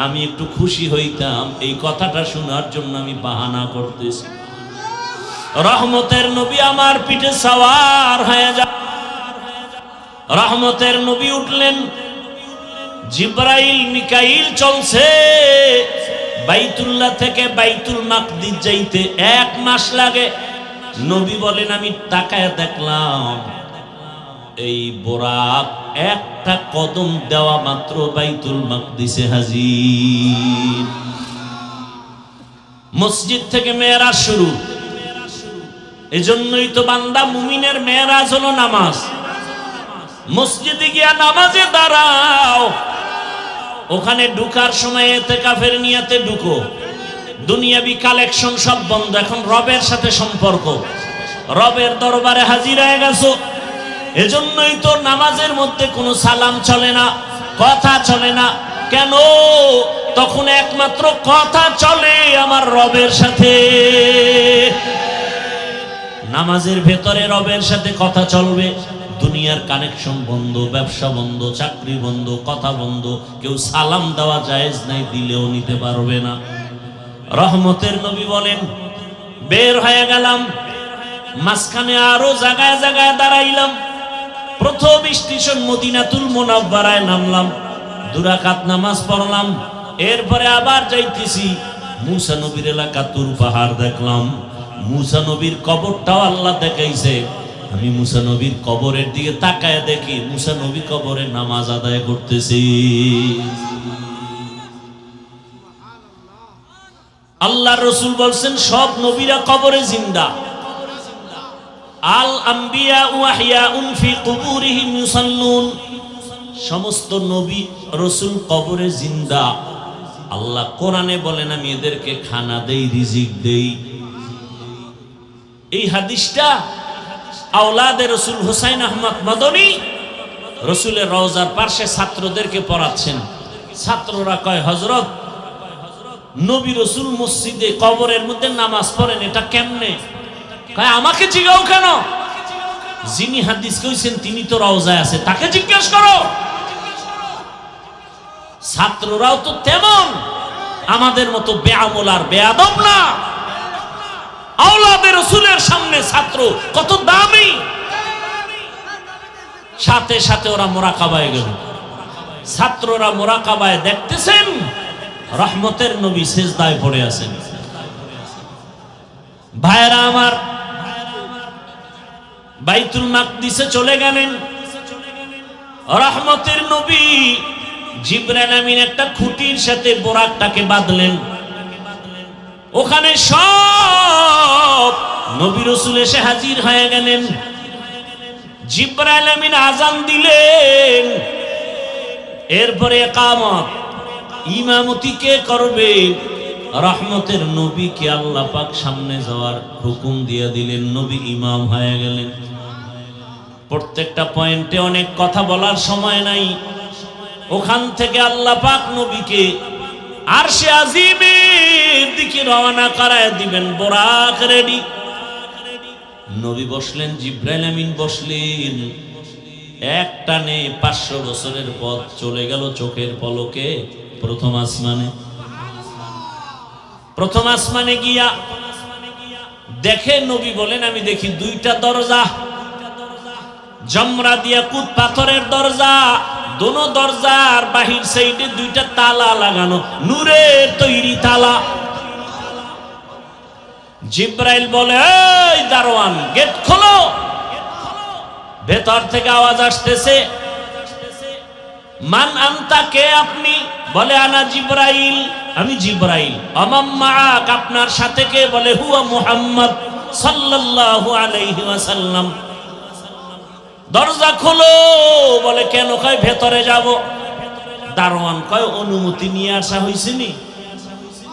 আমি একটু খুশি হইতাম। এই কথাটা শোনার জন্য আমি বাহানা করতেছি। রহমতের নবী আমার পিঠে সওয়ার হয়ে যা। রহমতের নবী উঠলেন, জিবরাইল মিকাইল চলছে। বাইতুল্লাহ থেকে বাইতুল মাকদিস যাইতে 1 মাস লাগে। নবী বলেন আমি তাকায় দেখলাম এই বোরাক একটা কদম দেওয়া মাত্র বাইতুল মাকদিসে হাজির। মসজিদ থেকে মেরাজ শুরু। এজন্যই তো বান্দা মুমিনের মেরাজ হলো নামাজ। মসজিদে গিয়া নামাজে দাঁড়াও, ওখানে ঢুকার সময় ইতিকাফের নিয়তে ঢুকো। দুনিয়াবি কালেকশন সব বন্ধ, এখন রবের সাথে সম্পর্ক, রবের দরবারে হাজির হয়ে গেছো। এজন্যই তো নামাজের মধ্যে কোনো সালাম চলে না, কথা চলে না। কেন? তখন একমাত্র কথা চলে আমার রবের সাথে। নামাজের ভেতরে রবের সাথে কথা চলবে। দুনিয়ার কানেকশন বন্ধ, ব্যবসা বন্ধ, চাকরি বন্ধ, কথা বন্ধ। কেউ সালাম দেওয়া জায়েজ নাই, দিলেও নিতে পারবে না। রহমতের নবী বলেন বের হয়ে গেলাম, মাঝখানে আরো জায়গায় জায়গায় দাঁড়াইলাম। প্রথম স্টেশন মদিনাতুল মুনাওয়ারায় নামলাম, 2 রাকাত নামাজ পড়লাম। এরপরে আবার যাইতেছি, মুসা নবীর এলাকা তুর পাহাড় দেখলাম, মুসা নবীর কবরটাও আল্লাহ দেখাইছে। আমি মুসা নবীর কবরের দিকে তাকায় দেখি মুসা নবী কবরে নামাজ আদায় করতেছি। আল্লাহ রসুল বলছেন সব নবীরা কবরে জিন্দা। আল আম্বিয়া ওয়াহিয়াউন ফি কুবুরিহিম ইউসাল্লুন, সমস্ত নবী রসুল কবরে জিন্দা। আল্লাহ কোরআনে বলেন আমি এদেরকে খানা দেই, রিজিক দেই। এই হাদিসটা আওলাদে রসুল হুসাইন আহমদ মাদনী রসুলের রওজার পাশে ছাত্রদেরকে পড়াচ্ছেন। ছাত্ররা কয় হযরত, নবী রসুল মসজিদে কবরের মধ্যে নামাজ পড়েন, এটা কেমনে? কয় আমাকে জিজ্ঞাও কেন? যিনি হাদিস কইছেন তিনি তো রওজায় আছে, তাকে জিজ্ঞেস করো। ছাত্ররাও তো তেমন আমাদের মতো বেআমল আর বেয়াদব না। আওলাদে রসুলের সামনে ছাত্র কত দামি। সাথে সাথে ওরা মোরাকাবায় গেল। ছাত্ররা মোরাকাবায় দেখতেছেন রহমতের নবী সিজদায় পড়ে আছেন। ভাইরা আমার, বাইতুল মাকদিসে চলে গেলেন। রহমতের নবী জিবরাইল আমিন একটা খুঁটির সাথে বোরাকটাকে বাঁধলেন। ওখানে সব নবী রাসূল এসে হাজির হয়ে গেলেন। জিবরাইল আমিন আযান দিলেন। এরপরে ইকামত, ইমামতি কে করবে? রহমতের নবীকে আল্লাহ পাক সামনে যাওয়ার হুকুম দিয়ে দিলেন। নবী ইমাম হয়ে গেলেন। প্রত্যেকটা পয়েন্টে অনেক কথা বলার সময় নাই। ওখান থেকে আল্লাহ পাক নবীকে আরশে আজিমের দিকে রওনা করায় দিবেন। বোরাক রেডি। নবী বসলেন, জিবরাইল আমিন বসলেন। এক টানে 500 বছরের পথ চলে গেল চোখের পলকে প্রথম আসমানে। প্রথম আসমানে গিয়া দেখে, নবী বলেন আমি দেখি 2টা দরজা, জমরা দিয়া কুত পাথরের দরজা। দোনো দরজার বাহির সাইডে 2টা তালা লাগানো, নূরের তৈরি তালা। জিবরাইল বলে এই দারোয়ান, গেট খোলো। ভেতর থেকে আওয়াজ আসতেছে, মান আনতা, কে আপনি? বলে আনা জিবরাইল, আমি জিবরাইল। আমাম মাআক, আপনার সাথে কে? বলে হুয়া মুহাম্মদ সাল্লাল্লাহু আলাইহি ওয়াসাল্লাম। দরজা খোলো। বলে কেন? কয় ভেতরে যাব। দারোয়ান কয় অনুমতি নিয়ে আসা হয়েছে নি?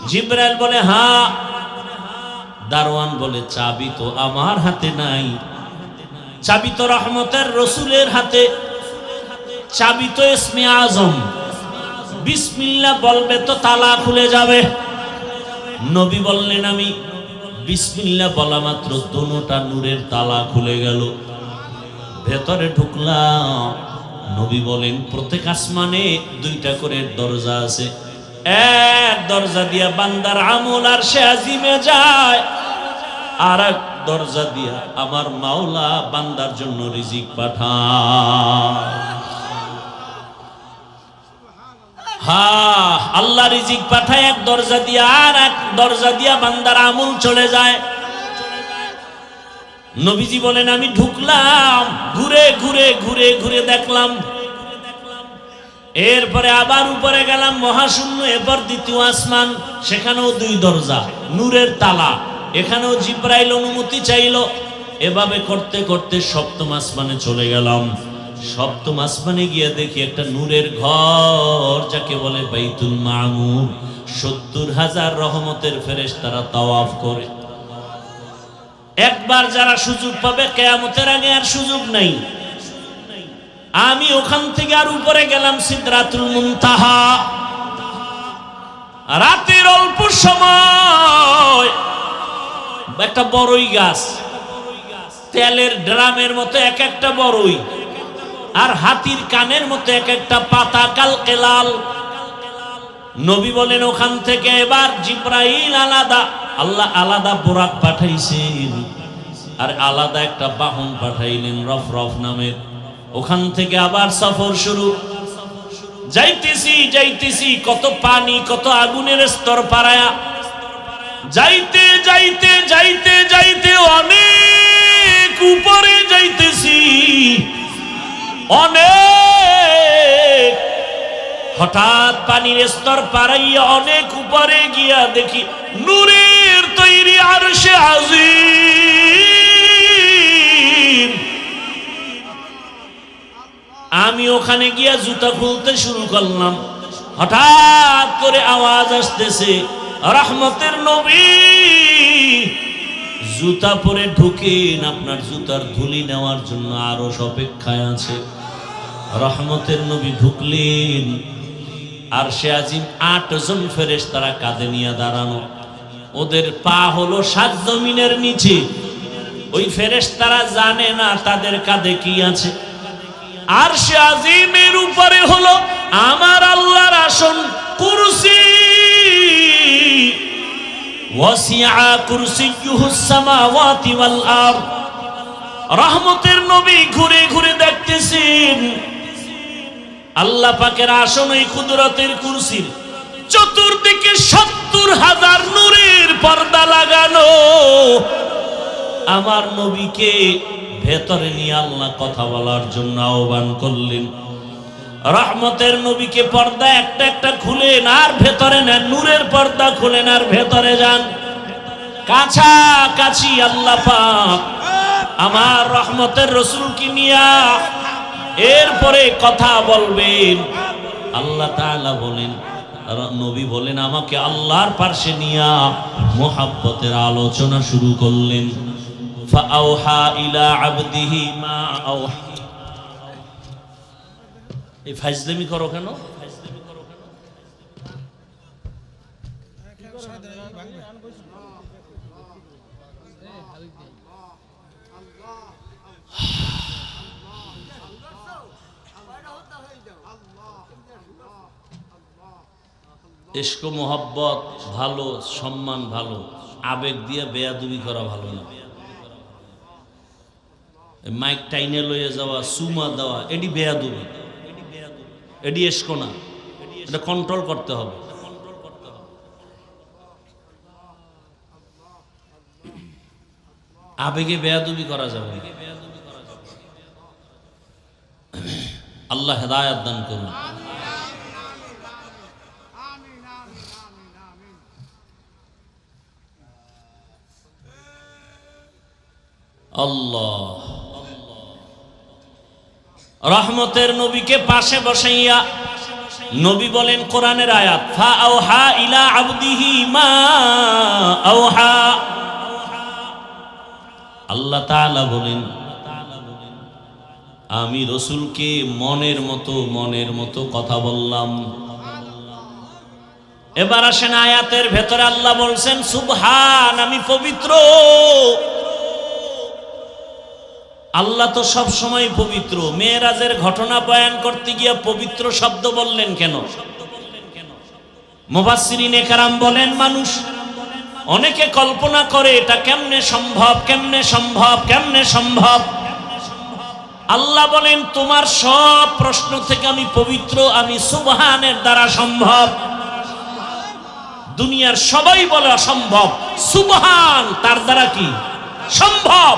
জিবরাইল বলে হ্যাঁ। দারোয়ান বলে চাবি তো আমার হাতে নাই, চাবি তো রহমতের রসুলের হাতে, চাবি তো ইসমে আজম, বিসমিল্লাহ বলবে তো তালা খুলে যাবে। নবী বললেন আমি বিসমিল্লাহ বলা মাত্র দোনোটা নূরের তালা খুলে গেল। ভেতরে ঢুকলাম। নবী বলেন প্রত্যেক আসমানে 2টা করে দরজা আছে। এক দরজা দিয়া বান্দার আমল আরশে আজিমে যায়, আর এক দরজা দিয়া আমার মাওলা বান্দার জন্য রিজিক পাঠায়। হ্যাঁ, আল্লাহ রিজিক পাঠায় এক দরজা দিয়া, আর এক দরজা দিয়া বান্দার আমল চলে যায়। নবীজি বলেন আমি ঢুকলাম, ঘুরে ঘুরে ঘুরে ঘুরে দেখলাম। এরপরে আবার উপরে গেলাম মহাশূন্য। এরপর দ্বিতীয় আসমান, সেখানেও 2 দরজা, নূরের তালা। এখানেও জিবরাইল অনুমতি চাইল। এভাবে করতে করতে সপ্তম আসমানে চলে গেলাম। সপ্তম আসমানে গিয়ে দেখি একটা নূরের ঘর, যাকে বলে বাইতুল মামুর। 70,000 রহমতের ফেরেশতারা তাওয়াফ করে। একবার যারা সুযোগ পাবে, কিয়ামতের আগে আর সুযোগ নাই। আমি ওখান থেকে আর উপরে গেলাম সিদরাতুল মুনতাহা। রাতের অল্প সময় একটা বড়ই গাছ, তেলের ড্রামের মতো এক একটা বড়ই, আর হাতির কানের মতো এক একটা পাতা কালকে লাল। নবী বলেন ওখান থেকে এবার জিবরাইল আলাদা, আল্লাহ আলাদা বোরাক পাঠাইছেন, আর আলাদা একটা বাহন পাঠাইলেন রফরফ নামের। ওখান থেকে আবার সফর শুরু। যাইতেছি যাইতেছি, কত পানি, কত আগুনের স্তর পারায়া যাইতে যাইতে যাইতে যাইতে অনেক উপরে যাইতেছি, অনেক। হঠাৎ পানির স্তর পারাইয়া অনেক উপরে গিয়া দেখি নূরের তৈরি আরশে আজিম। আমি ওখানে গিয়া জুতা খুলতে শুরু করলাম। হঠাৎ করে আওয়াজ আসতেছে, রহমতের নবী জুতা পরে ঢুকেন, আপনার জুতার ধুলি নেওয়ার জন্য আরো অপেক্ষায় আছে। রহমতের নবী ঢুকলেন, আর সে আজিম 8 জন ফেরেশতারা কাঁধে নিয়ে দাঁড়ানো। ওদের পা হলো 7 জমিনের নিচে। ওই ফেরেশতারা জানে না তাদের কাঁধে কি আছে। আর সে আজিমের উপরে হলো আমার আল্লাহর আসন, কুরসি। ওয়াসিআ কুরসিয়ুহুস সামাওয়াতি ওয়াল আরদ। রহমতের নবী ঘুরে ঘুরে দেখতেছেন আল্লাহ পাকের আসন ওই কুদরতের কুরসির চতুর্দিকে 70,000 নূরের পর্দা লাগানো। আমার নবীকে ভেতরে নিয়ে আল্লাহ কথা বলার জন্য আহ্বান করলেন। রহমতের নবীকে পর্দা একটা একটা খুলেন আর ভেতরে নেন, নূরের পর্দা খুলেন আর ভেতরে যান। কাছাকাছি আল্লাহ পাক আমার রহমতের রাসূলকে নিয়া এরপরে কথা বলবেন। আল্লাহ তাআলা বলেন, নবী বলেন, আমাকে আল্লাহর পাশে নিয়া মুহাব্বতের আলোচনা শুরু করলেন। ফাআউহা ইলা আবদিহি মা আওহা। এই ফাজলামি করো কেন? ইশক মোহাব্বত ভালো, সম্মান ভালো, আবেগ দিয়ে বেয়াদবি করা ভালো না। মাইক টাইনে লইয়ে যাওয়া, সুমা দেওয়া, এটি বেয়াদবি, এটি ইশক না। এটা কন্ট্রোল করতে হবে। আবেগে বেয়াদবি করা যাবে। আল্লাহ হেদায়েত দান করুন। আল্লাহ রহমতের নবীকে পাশে বসাইয়া নবী বলেন কোরআনের আয়াত, ফাআউহা ইলা আবদিহি মা আওহা। আল্লাহ তাআলা বলেন, আমি রাসূলকে মনের মতো কথা বললাম। এবার আসেন আয়াতের ভেতরে আল্লাহ বলছেন, সুবহান, আমি পবিত্র। আল্লাহ তো সব সময় পবিত্র। মেরাজের ঘটনা বয়ান করতে গিয়ে পবিত্র শব্দ বললেন কেন? মুফাসসিরিনে কেরাম বলেন, মানুষ অনেকে কল্পনা করে এটা কেমনে সম্ভব, কেমনে সম্ভব, কেমনে সম্ভব। আল্লাহ বলেন, তোমার সব প্রশ্ন থেকে আমি পবিত্র, আমি সুবহানের দ্বারা সম্ভব। দুনিয়ার সবাই বলে অসম্ভব, সুবহান তার দ্বারা কি সম্ভব।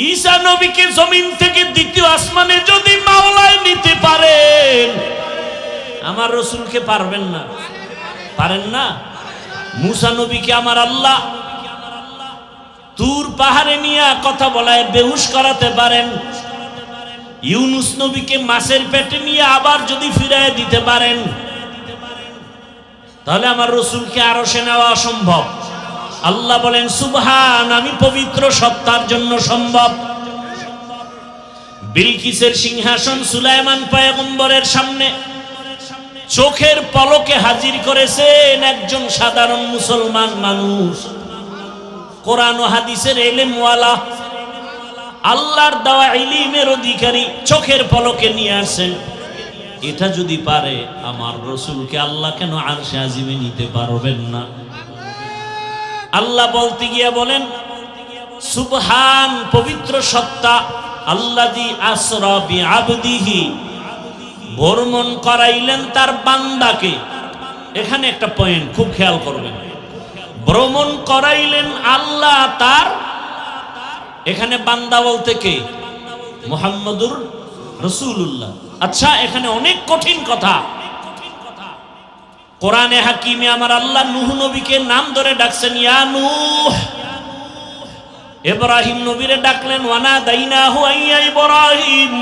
ঈসা নবীকে জমিন থেকে দ্বিতীয় আসমানে যদি মাওলায় নিতে পারেন, আমার রাসূলকে পারবেন না? পারেন না? মুসা নবীকে আমার আল্লাহ তুর পাহাড়ে নিয়ে কথা বলায় বেহুশ করাতে পারেন। ইউনুস নবীকে মাছের পেটে নিয়ে আবার যদি ফিরায় দিতে পারেন, তাহলে আমার রাসূলকে আরশে নেওয়া অসম্ভব। আল্লাহ বলেন, সুবহান, আমি পবিত্র, সত্তার জন্য সম্ভব। বিলকিসের সিংহাসন সুলাইমান পয়গম্বরের সামনে চোখের পলকে হাজির করেছেন একজন সাধারণ মুসলমান মানুষ, কোরআন ও হাদিসের ইলমওয়ালা, আল্লাহর দেওয়া ইলমের অধিকারী, চোখের পলকে নিয়ে আসেন। এটা যদি পারে, আমার রাসূলকে আল্লাহ কেন আরশে আজিমে নিতে পারবেন না? আল্লাহ বলতে গিয়ে বলেন, সুবহান, পবিত্র সত্তা, আল্লাযী আসরা বিআবদিহি, ভ্রমণ করাইলেন তার বান্দাকে। এখানে একটা পয়েন্ট খুব খেয়াল করবেন, ভ্রমণ করাইলেন আল্লাহ তার, এখানে বান্দা বলতে কে? মুহাম্মদুর রাসূলুল্লাহ। আচ্ছা, এখানে অনেক কঠিন কথা। কোরআনে হাকিমে আমার আল্লাহ নূহ নবীকে নাম ধরে ডাকছেন, ইয়া নূহ। ইব্রাহিম নবীরে ডাকলেন ওয়ানা দাইনাহু আইয়া ইব্রাহিম।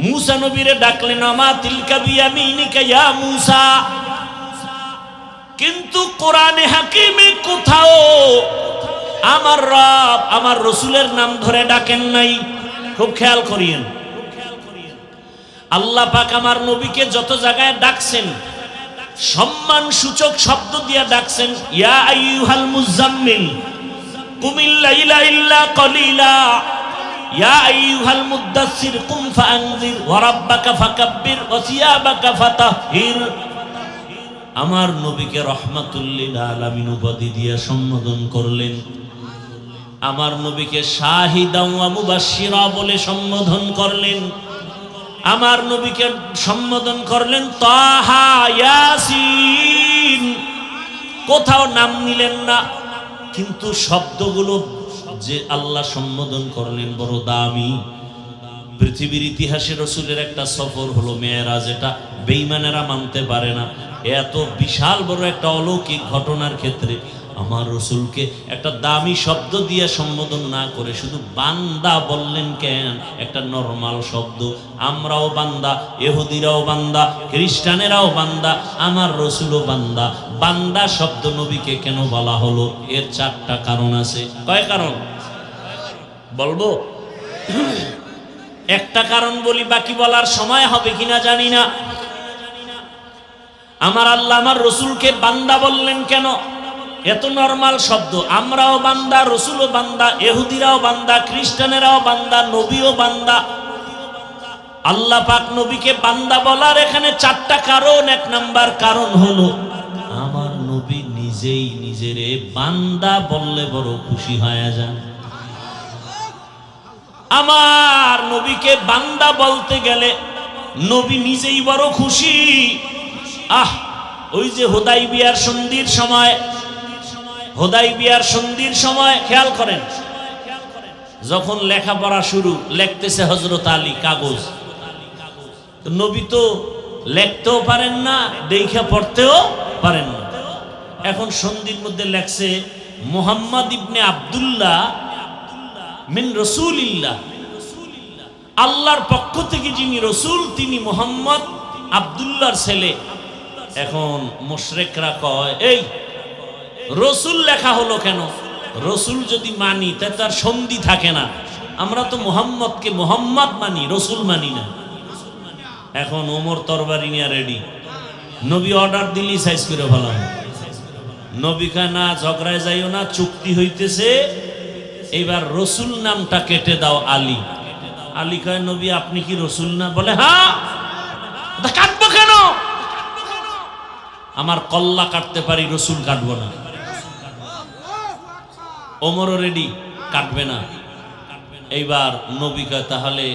মূসা নবীরে ডাকলেন আমা তিলকা বিয়ামিনিকা ইয়া মূসা। কিন্তু কোরআনে হাকিমে কোথাও আমার রব আমার রসুলের নাম ধরে ডাকেন নাই। খুব খেয়াল করিয়েন, আল্লাহ পাক আমার নবীকে যত জায়গায় ডাকছেন সম্মান সূচক শব্দ দিয়ে ডাকছেন, ইয়া আইয়ুহাল মুজাম্মিল কুমিল লাইলা ইল্লা কলিলা, ইয়া আইয়ুহাল মুদ্দাসসির কুম ফাআনজির ওয়া রাব্বাকা ফাকাব্বির ওয়া সিয়াবাকা ফাতাহহির। আমার নবীকে রাহমাতুল লিল আলামিন উপাধি দিয়ে সম্বোধন করলেন, আমার নবীকে শাহিদা ওয়া মুবাশশিরা বলে সম্বোধন করলেন, আমার নবীকে সম্বোধন করলেন তাহা ইয়াসিন। কোথাও নাম নিলেন না, কিন্তু শব্দগুলো যে আল্লাহ সম্বোধন করলেন বড় দামি। পৃথিবীর ইতিহাসে রসুলের একটা সফর হলো মেরাজ, এটা বেঈমানেরা মানতে পারে না। এত বিশাল বড় একটা অলৌকিক ঘটনার ক্ষেত্রে আমার রসুলকে একটা দামি শব্দ দিয়ে সম্বোধন না করে শুধু বান্দা বললেন কেন? একটা নরমাল শব্দ। আমরাও বান্দা, ইহুদিরাও বান্দা, খ্রিস্টানেরাও বান্দা, আমার রসুলও বান্দা। বান্দা শব্দ নবীকে কেন বলা হলো? এর চারটা কারণ আছে। কয় কারণ বলবো? একটা কারণ বলি, বাকি বলার সময় হবে কিনা জানি না। আমার আল্লাহ আমার রসুলকে বান্দা বললেন কেন? এত নরমাল শব্দ। আমরাও বান্দা, রসুলও বান্দা, ইহুদিরাও বান্দা, খ্রিস্টানেরাও বান্দা, নবীও বান্দা। আল্লাহ পাক নবীকে বান্দা বলার এখানে চারটা কারণ। এক নাম্বার কারণ হলো আমার নবী নিজেই নিজেরে বান্দা বললে বড় খুশি হয়ে যান। আমার নবীকে বান্দা বলতে গেলে নবী নিজেই বড় খুশি। ওই যে হুদাইবিয়ার সন্ধির সময়, হুদাইবিয়ার সন্ধির সময় খেয়াল করেন, যখন লেখাপড়া শুরু, লিখতেছে হযরত আলী কাগজ। তো নবী তো লিখতেও পারেন না, দেখা পড়তেও পারেন না। এখন সন্ধির মধ্যে লেখছে মুহাম্মদ ইবনে আব্দুল্লাহ মিন রাসূলিল্লাহ, আল্লাহর পক্ষ থেকে যিনি রসুল তিনি মুহাম্মদ আব্দুল্লাহর ছেলে। এখন মুশরিকরা কয়, এই রসুল লেখা হলো কেন? রসুল যদি মানি তাতে তার সন্ধি থাকে না। আমরা তো মুহাম্মদকে মুহাম্মদ মানি, রসুল মানি না। এখন ওমর তরবারি নিয়ে রেডি, নবী অর্ডার দিলি সাইজ করে ফেলাম। নবী কয় না, ঝগড়ায় যাইও না, চুক্তি হইতেছে, এইবার রসুল নামটা কেটে দাও আলী। আলী কয় নবী আপনি কি রসুল না? বলে হ্যাঁ। কাটবো কেন? আমার কল্লা কাটতে পারি, রসুল কাটবো না। ওমরও রেডি, কাটবে না। এইবার নবী কয় তাহলে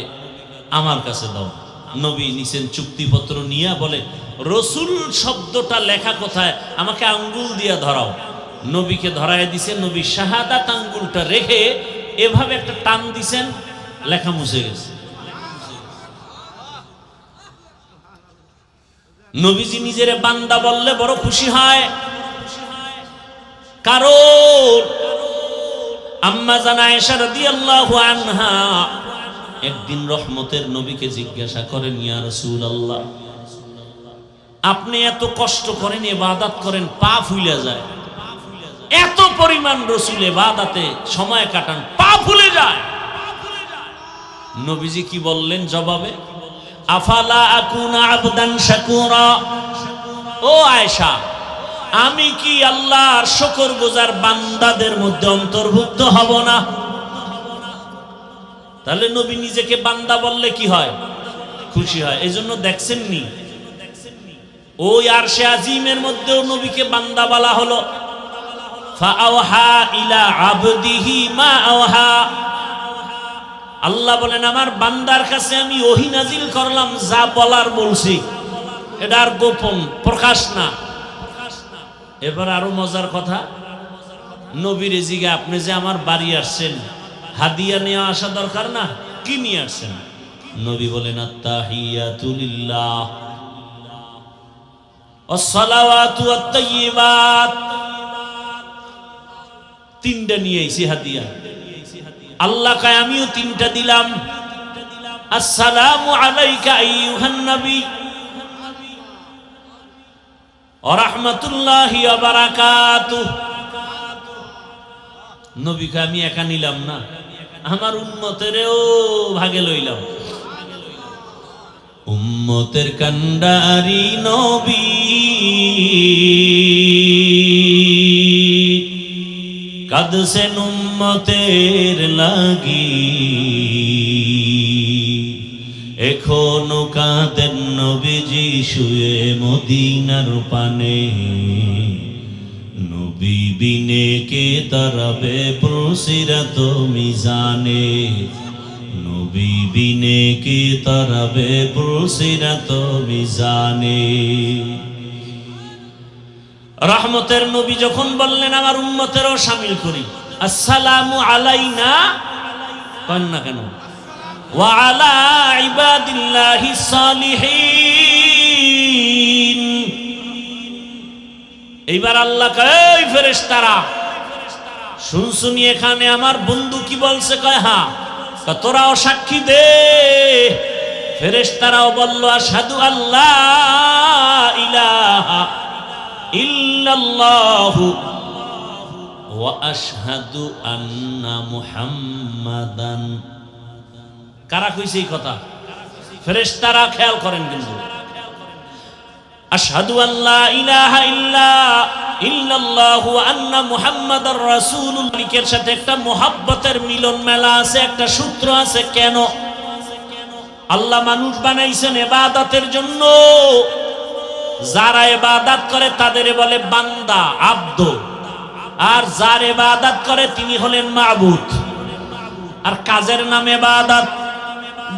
আমার কাছে দাও। নবী নিছেন চুক্তিপত্র নিয়ে, বলে রসুল শব্দটা লেখা কোথায়? আমাকে আঙ্গুল দিয়ে ধরাও। নবীকে ধরায় দিছে। নবী শাহাদাত আঙ্গুলটা রেখে এভাবে একটা টান দিছেন, লেখা মুছে গেছে। নবীজি নিজের বান্দা বললে বড় খুশি হয়, কারণ আম্মা জান আয়েশা রাদিয়াল্লাহু আনহা একদিন রহমতের নবীকে জিজ্ঞাসা করেন, ইয়া রাসূলুল্লাহ আপনি এত কষ্ট করেন, ইবাদত করেন, পা ফুলে যায়, এত পরিমাণ রসুল ইবাদতে সময় কাটান, পা ফুলে যায়। নবীজি কি বললেন জবাবে? আফালা আকুনা আবদান শাকুরা, ও আয়েশা আমি কি আল্লাহর শুকরগুজার বান্দাদের মধ্যে অন্তর্ভুক্ত হব না? তাহলে নবী নিজেকে বান্দা বললে কি হয়? খুশি হয়। এই জন্য দেখছেন নি ওই আরশে আজিমের মধ্যেও নবীকে বান্দা বলা হলো। ফাআওহা ইলা আবদিহি মা আওহা, আল্লাহ বলেন আমার বান্দার কাছে আমি ওহী নাজিল করলাম, যা বলার বলছি। এটা আর গোপন, প্রকাশ না। এবার আরো মজার কথা, নবীর জিগা আপনি যে আমার বাড়ি আসছেন, হাদিয়া নিয়ে আসা দরকার না, কি নিয়ে আসছেন? নবী বলেন আত্তাহিয়াতু লিল্লাহ ওয়াসসালাওয়াতু ওয়াত-তাইয়্যিবাত, তিনটা নিয়ে আইছি হাদিয়া। আল্লাহ কয় আমিও তিনটা দিলাম। আসসালামু আলাইকা আইয়ুহান নবী ওয়া রাহমাতুল্লাহি ওয়া বারাকাতুহু। নবীকে আমি একা নিলাম না, আমার উম্মতেরও ভাগে লইলাম। উম্মতের কান্ডারি নবী কাঁদছেন উম্মতের লাগি, এখনো কাঁদেন নবীজি শুয়ে মদিনার পানে। নবী বিনে কে তারাবে পুলসিরাত মিজানে, নবী বিনে কে তারাবে পুলসিরাত মিজানে। রহমতের নবী যখন বললেন আমার উম্মতেরও শামিল করি, আসসালামু আলাইনা কন্যা কেন, ওয়া আলা ইবাদিল্লাহিস সালিহিন। এইবার আল্লাহ কয় এই ফেরেশতারা শুনছুনি এখানে আমার বন্ধু কি বলছে? কয় হ্যাঁ। তোরাও সাক্ষী দে। ফেরেশতারাও বলল আশহাদু আল্লাহ ইলাহা ইল্লাল্লাহু ওয়া আশহাদু আন্না মুহাম্মাদান। কারা কইছে এই কথা? ফেরেশতারা। খেয়াল করেন কিন্তু, আশহাদু আল্লা ইলাহা ইল্লাল্লাহু ওয়া আন্না মুহাম্মাদার রাসূলুল্লাহর সাথে একটা মোহাব্বতের মিলন মেলা আছে, একটা সূত্র আছে। কেন? আল্লাহ মানুষ বানাইছেন ইবাদতের জন্য। যারা ইবাদত করে তাদের বলে বান্দা, আব্দ। আর যার ইবাদত করে তিনি হলেন মাবুদ। আর কাজের নাম ইবাদত।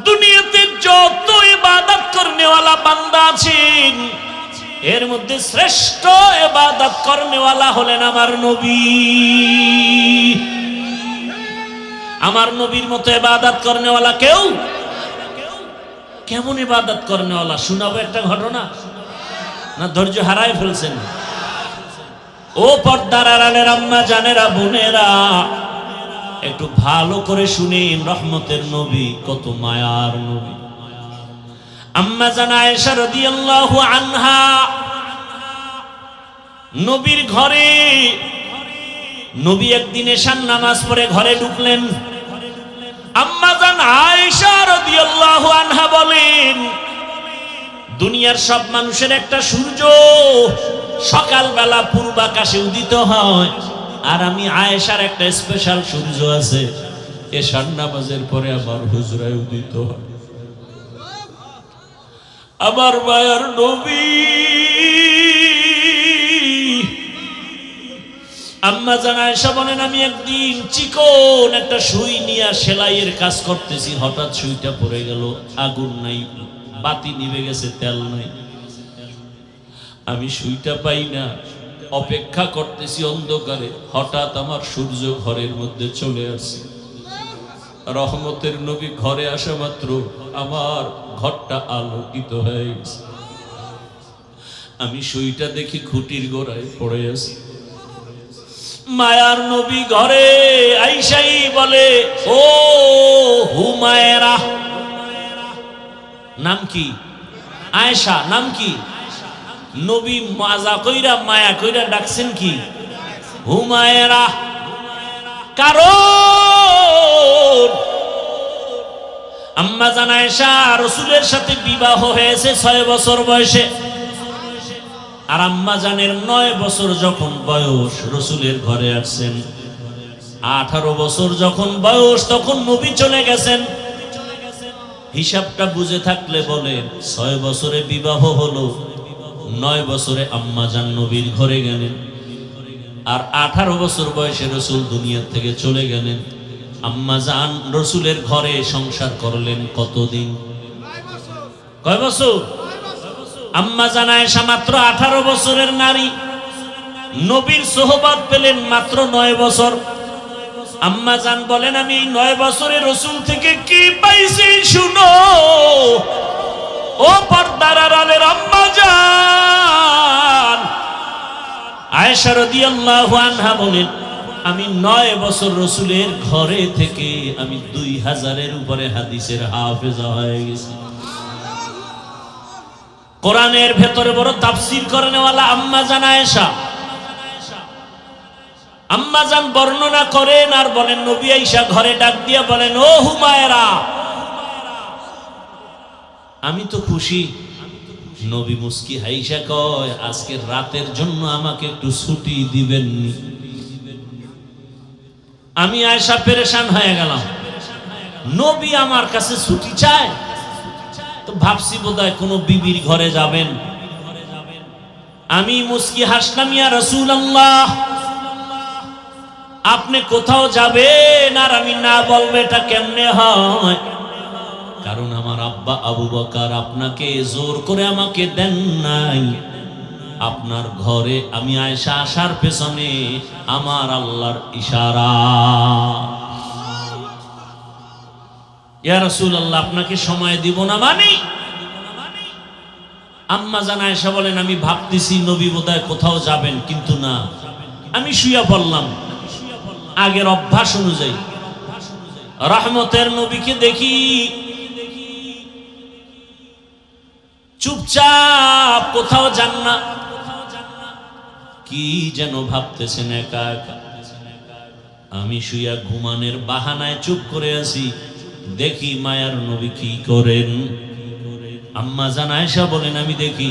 দুনিয়াতে যত ইবাদত করনেওয়ালা বান্দা আছেন, এর মধ্যে শ্রেষ্ঠ ইবাদত করনেওয়ালা হলেন আমার নবী। আমার নবীর মতো ইবাদত করনেওয়ালা কেউ। কেমন ইবাদত করনেওয়ালা শোনাবো একটা ঘটনা, না ধৈর্য হারায় ফেলছেন? ও পর্দার আড়ালের আম্মা জানেরা, বোনেরা, একটু ভালো করে শুনেন। রহমতের নবী কত মায়ার নবী। আম্মা জান আয়েশা রাদিয়াল্লাহু আনহা নবীর ঘরে, নবী একদিন এশার নামাজ পড়ে ঘরে ঢুকলেন। আম্মা জান আয়েশা রাদিয়াল্লাহু আনহা বলেন, দুনিয়ার সব মানুষের একটা সূর্য সকালবেলা পূর্বাকাশে উদিত হয়, আর আমি আয়েশার একটা স্পেশাল সূর্য আছে, এশার নামাজের পরে আমার হুজরায় উদিত হয়। আমার মায়ার নবী। আম্মা জান আয়েশা বলেন, আমি একদিন চিকন একটা সুই নিয়ে সেলাইয়ের কাজ করতেছি, হঠাৎ সুইটা পড়ে গেল। আগুন নাই, বাতি নিভে গেছে, তেল নাই। আমি সুইটা পাই না, অপেক্ষা করতেছি অন্ধকারে। হঠাৎ আমার সূর্য ঘরের মধ্যে চলে আসছে। রহমতের নবী ঘরে আসা মাত্র আমার ঘরটা আলোকিত হয়ে গেছে। আমি সুইটা দেখি খুঁটির গোড়ায় পড়ে আছি। মায়ার নবী ঘরে আইসাই বলে, ও হুমায়রা। নাম কি? আয়েশা। নাম কি? নবী মাজা কইরা মায়া কইরা ডাকছেন কি? হুমায়রা। কারণ আম্মা জান আয়েশা রাসূলের সাথে বিবাহ হয়েছে 6 বছর বয়সে। আর আম্মা জানের 9 বছর যখন বয়স রাসূলের ঘরে আসছেন। 18 বছর যখন বয়স তখন নবী চলে গেছেন। হিসাবটা বুঝে থাকলে বলেন, 6 বছরে বিবাহ হলো, 9 বছরে আম্মা জান নবীর ঘরে গেলেন। আর 18 বছর বয়সে রাসূল দুনিয়া থেকে চলে গেলেন। আম্মা জান রাসূলের ঘরে সংসার করলেন কতদিন? কয় বছর? আম্মা জান আয়েশা মাত্র 18 বছরের নারী, নবীর সোহবত পেলেন মাত্র 9 বছর। আম্মা জান বলেন, আমি এই 9 বছরে রাসূল থেকে কি পাইছি শুনো। ও পর্দার আড়ালের আম্মা জান আয়েশা রাদিয়াল্লাহু আনহা বলেন, আমি 9 বছর রাসূলের ঘরে থেকে আমি 2000-এর উপরে হাদিসের হাফেজা হয়ে গেছি। কোরআনের ভেতরে বড় তাফসীর করেনওয়ালা আম্মা জান আয়েশা। আম্মা জান বর্ণনা করেন আর বলেন, নবী আয়েশা ঘরে ডাক দিয়া বলেন, ও হুমায়রা, আমি তো খুশি। নবী মুস্কি হাইসা কয়, আজকের রাতের জন্য আমাকে একটু ছুটি দিবেন। আমি আয়েশা পেরেশান হয়ে গেলাম, নবী আমার কাছে ছুটি চায়। তো ভাবছি বোধহয় কোনো বিবির ঘরে যাবেন। আমি মুস্কি হাসলাম, ইয়া রাসূলুল্লাহ, আপনি কোথাও যাবেন আর আমি না বলবো এটা কেমনে হয়? কারণ আমার আব্বা আবু বকর আপনাকে জোর করে আমাকে দেন নাই। আপনার ঘরে আমি আয়েশা আসার পেছনে আমার আল্লাহর ইশারা। ইয়া রাসূলুল্লাহ, আপনাকে সময় দিব না মানে? আম্মা জান আয়েশা বলেন, আমি ভাবতেছি নবী বোধহয় কোথাও যাবেন, কিন্তু না, আমি শুয়ে পড়লাম আগের অভ্যাস অনুযায়ী। রহমতের নবীকে দেখি চুপচাপ, কোথাও যান না। কি যেন ভাবতেছেন একা একা। আমি শুয়া ঘুমানের বাহানায় চুপ করে আছি, দেখি মায়ার নবী কি করেন। আম্মা জান আয়েশা বলেন, আমি দেখি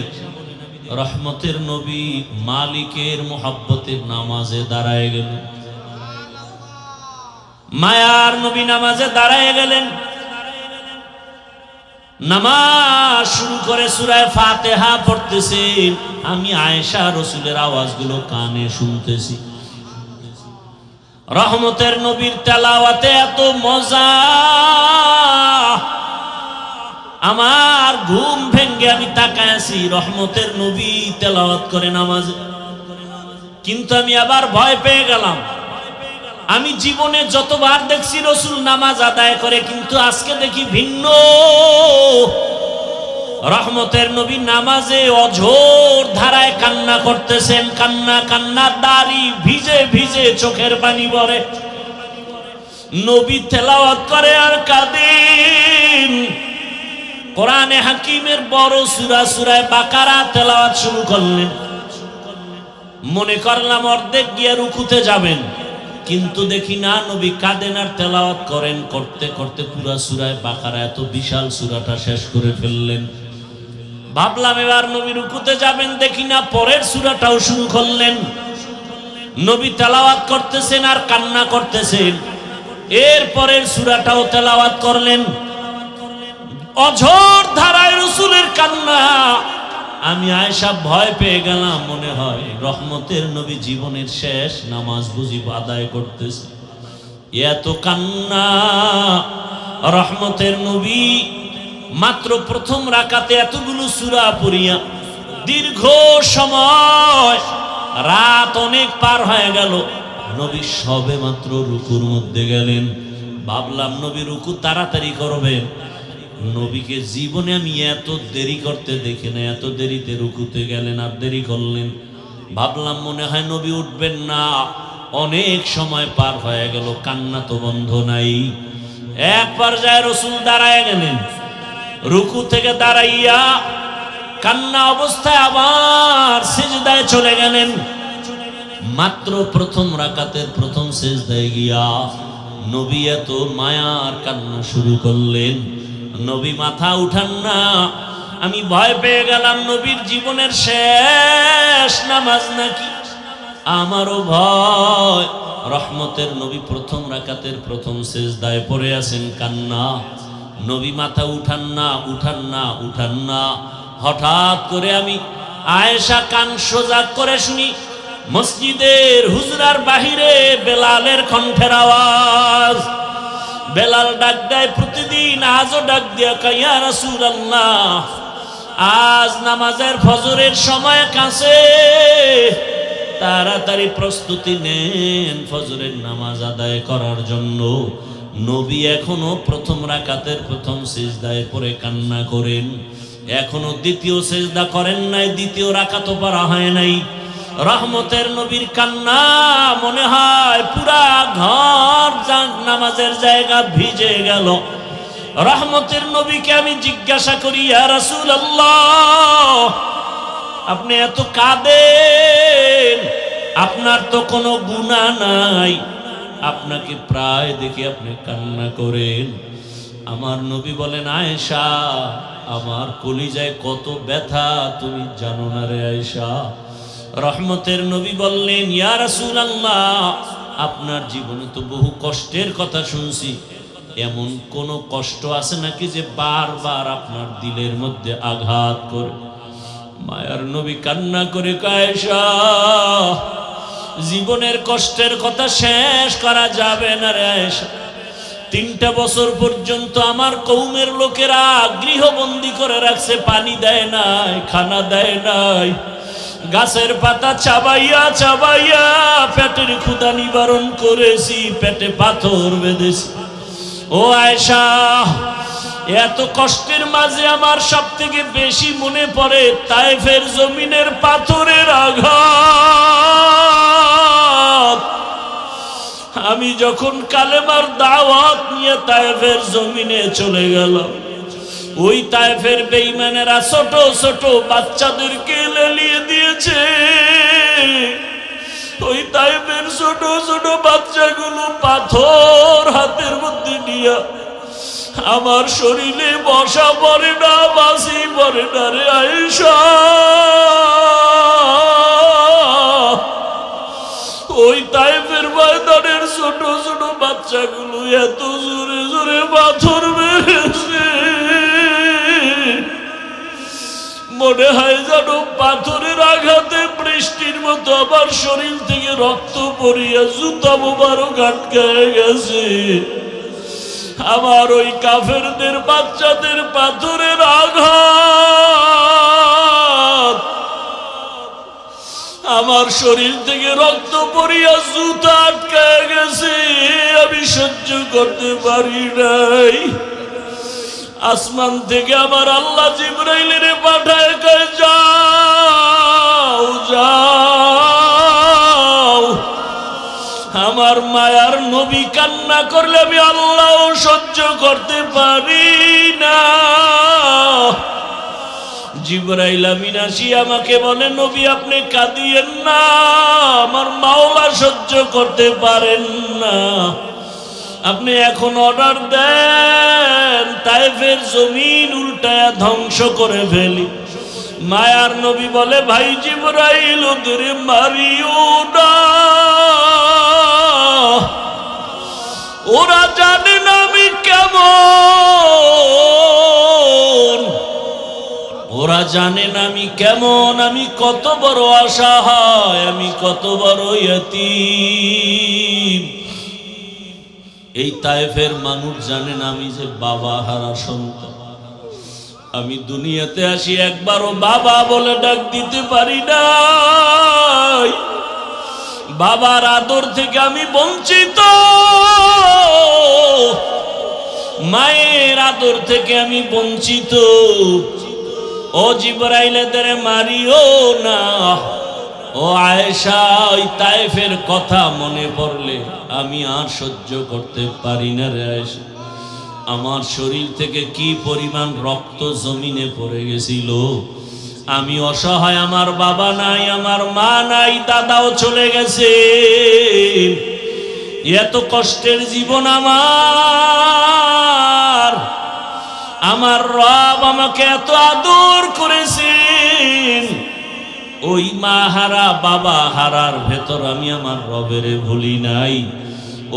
রহমতের নবী মালিকের মোহাব্বতের নামাজে দাঁড়ায় গেলেন। মায়ার নবী নামাজে দাঁড়ায় গেলেন, নামাজ শুরু করে সূরা ফাতিহা পড়তেছেন। আমি আয়েশা রাসূলের আওয়াজগুলো কানে শুনতেছি। রহমতের নবীর তেলাওয়াতে এত মজা, আমার ঘুম ভেঙ্গে আমি তাকায় আছি, রহমতের নবী তেলাওয়াত করে নামাজে। কিন্তু আমি আবার ভয় পেয়ে গেলাম। আমি জীবনে যতবার দেখছি রাসূল নামাজ আদায় করে, কিন্তু আজকে দেখি ভিন্ন। রহমতের নবী নামাজে অঝোর ধারায় কান্না করতেছেন, কান্না কান্না, দাড়ি ভিজে ভিজে চোখের পানি পড়ে। নবী তেলাওয়াত করে আর কাঁদেন। কোরআনে হাকিমের বড় সূরা সূরা বাকারা তেলাওয়াত শুরু করলেন। মনে করলাম অর্ধেক গিয়ে রুকুতে যাবেন, কিন্তু দেখি না, নবী কাঁদেন আর তেলাওয়াত করেন। করতে করতে পুরা সূরা বাকারা, এত বিশাল সূরাটা শেষ করে ফেললেন। ভাবলাম এবার নবী রুকুতে যাবেন, দেখি না, পরের সূরাটাও শুরু করলেন। নবী তেলাওয়াত করতেছেন আর কান্না করতেছেন। এর পরের সূরাটাও তেলাওয়াত করলেন। অঝোর ধারায় রাসূলের কান্না। আমি আয়েশা ভয় পেয়ে গেলাম, মনে হয় রহমতের নবী জীবনের শেষ নামাজ বুঝি আদায় করতেছে। এত কান্না। রহমতের নবী মাত্র প্রথম রাকাতে এতগুলো সূরা পড়িয়া দীর্ঘ সময়, রাত অনেক পার হয়ে গেল, নবী সবে মাত্র রুকুর মধ্যে গেলেন। ভাবলাম নবী রুকু তাড়াতাড়ি করবেন। নবীকে জীবনে আমি এত দেরি করতে দেখি না, এত দেরিতে রুকুতে গেলেন আর দেরি করলেন। ভাবলাম মনে হয় নবী উঠবেন না। অনেক সময় পার হয়ে গেল, কান্না তো বন্ধ নাই। এক পর্যায়ে রাসূল দাঁড়ায় গেলেন, রুকু থেকে দাঁড়াইয়া কান্না অবস্থায় আবার সিজদায় চলে গেলেন। মাত্র প্রথম রাকাতের প্রথম সিজদায় গিয়া নবী এত মায়ার কান্না শুরু করলেন। নবী মাথা উঠান না। আমি ভয় পেয়ে গেলাম, নবীর জীবনের শেষ নামাজ নাকি। আমারও ভয়। রহমতের নবী প্রথম রাকাতের প্রথম সিজদায় পড়ে আছেন, কান্না। নবী মাথা উঠান না, উঠান না, উঠান না। হঠাৎ করে আমি আয়েশা কান সোজা করে শুনি, মসজিদের হুজরার বাহিরে বেলালের কণ্ঠের আওয়াজ। বেলাল ডাক দেয় প্রতিদিন, আজও ডাক দিয়া কয়, ইয়া রাসূলুল্লাহ, আজ নামাজের ফজরের সময় কাছে, তাড়াতাড়ি প্রস্তুতি নেন ফজরের নামাজ আদায় করার জন্য। নবী এখনো প্রথম রাকাতের প্রথম সিজদায় পড়ে কান্না করেন, এখনো দ্বিতীয় সিজদা করেন নাই, দ্বিতীয় রাকাতও পড়া হয় নাই। রহমতের নবীর কান্না মনে হয় পুরা ঘর নামাজের জায়গা ভিজে গেল। রহমতের নবীকে আমি জিজ্ঞাসা করি, ইয়া রাসূলুল্লাহ, আপনি এত কাঁদেন, আপনার তো কোনো গুনাহ নাই, আপনাকে প্রায় দেখি আপনি কান্না করেন। আমার নবী বলেন, আয়েশা, আমার কলিজায় কত ব্যথা তুমি জানো না রে আয়েশা। রহমতের নবী বললেন, ইয়া রাসূলুল্লাহ, আপনার জীবনে তো বহু কষ্টের কথা শুনছি, এমন কোন কষ্ট আছে নাকি যে বারবার আপনার দিলের মধ্যে আঘাত করে? মায়ার নবী কান্না করে, আয়েশা, জীবনের কষ্টের কথা শেষ করা যাবে না রে আয়েশা। 3টা বছর পর্যন্ত আমার কওমের লোকেরা গৃহবন্দী করে রাখছে, পানি দেয় নাই, খানা দেয় নাই, গাছের পাতা চাবাইয়া চাবাইয়া পেটের ক্ষুধা নিবারণ করেছি, পেটে পাথর বেঁধেছি। ও আয়েশা, এত কষ্টের মাঝে আমার সব থেকে বেশি মনে পড়ে তায়েফের জমিনের পাথরের আঘাত। আমি যখন কালেমার দাওয়াত নিয়ে তায়েফের জমিনে চলে গেলাম, ওই তায়েফের বেঈমানেরা ছোট ছোট বাচ্চাদেরকে লেলিয়ে দিয়েছে। ওই তায়েফের ছোট ছোট বাচ্চাগুলো পাথর হাতের মধ্যে নিয়ে আমার শরীরে বসা পড়ে না, বাসি পড়ে না রে আয়েশা। ওই তায়েফের ময়দানের ছোট ছোট বাচ্চাগুলো এত জোরে জোরে পাথর মেরেছে, মনে হয় যেন পাথরের আঘাতে বৃষ্টির মতো আমার শরীর থেকে রক্ত পড়িয়া জুতা মোবারক আটকায় গেছে। আমার ওই কাফেরদের বাচ্চাদের পাথরের আঘাত আমার শরীর থেকে রক্ত পড়িয়া জুতা আটকায় গেছে, আমি সহ্য করতে পারি নাই। আসমান থেকে আমার আল্লাহ জিবরাইলের পাঠায়, কয় যাও যাও, আমার মায়ার নবী কান্না করলে আমি আল্লাহ সহ্য করতে পারি না। জিবরাইল আমিন আসি আমাকে বলে, নবী আপনি কাঁদিয়েন না, আমার মাওলা সহ্য করতে পারেন না, আপনি এখন অর্ডার দেন তায়েফের জমিন উল্টায়া ধ্বংস করে ফেলি। মায়ার নবী বলে, ভাই জিবরাইল, ওদের মারিও না, ওরা জানে না আমি কেমন, ওরা জানে না আমি কেমন, আমি কত বড় অসহায়, আমি কত বড় ইয়তীম। এই তায়েফের মানুষ জানে না আমি যে বাবা হারা সন্তান। আমি দুনিয়াতে আসি একবারও বাবা বলে ডাক দিতে পারি নাই, বাবার আদর থেকে আমি বঞ্চিত, মায়ের আদর থেকে আমি বঞ্চিত। ও জিবরাইল, এদের মারিও না। ও আয়েশা, ওই তায়েফের কথা মনে পড়লে আমি আর সহ্য করতে পারি না রে আয়েশা। আমার শরীর থেকে কি পরিমাণ রক্ত জমিনে পড়ে গেছিল। আমি অসহায়, আমার বাবা নাই, আমার মা নাই, দাদাও চলে গেছে। এত কষ্টের জীবন আমার রব আমাকে এত আদর করেছেন। ওই মা হারা বাবা হারার ভেতর আমি আমার রবের ভুলি নাই।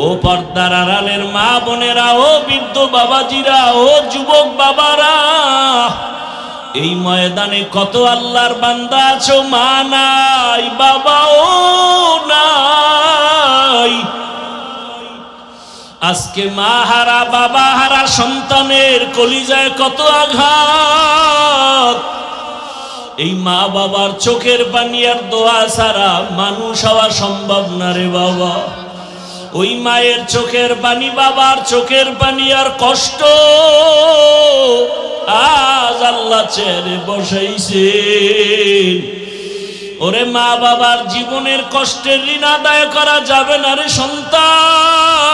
ও পর্দার আড়ালের মা বোনেরা, ও বৃদ্ধ বাবাজিরা, ও যুবক বাবারা, এই ময়দানে কত আল্লাহর বান্দা আছো, মা নাই, বাবাও নাই। আজকে মা হারা বাবা হারা সন্তানের কলিজায় কত আঘাত। এই মা বাবার চোখের পানি আর দোয়া ছাড়া মানুষ হওয়া সম্ভব না রে বাবা। ওই মায়ের চোখের পানি, বাবার চোখের পানি আর কষ্ট আজ আল্লাহ চেহারে বসাইছেন। ওরে মা বাবার জীবনের কষ্টের ঋণ আদায় করা যাবে না রে সন্তান।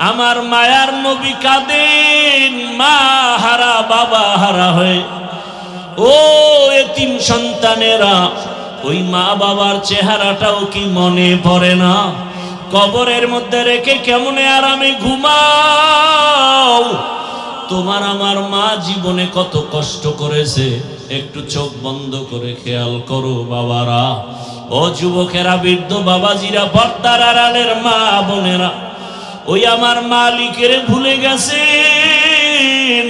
আমার মায়ার নবী কাঁদেন মা হারা বাবা হারা হয়ে। ও এতিম সন্তানেরা, ওই মা বাবার চেহারাটাও কি মনে পড়ে না? কবরের মধ্যে রেখে কেমনে আরামে ঘুমাও? তোমার আমার মা জীবনে কত কষ্ট করেছে, একটু চোখ বন্ধ করে খেয়াল করো বাবারা। ও যুবকেরা, বৃদ্ধ বাবাজিরা, পর্দার আড়ালের মা বোনেরা, ওই আমার মালিকের ভুলে গেছেন।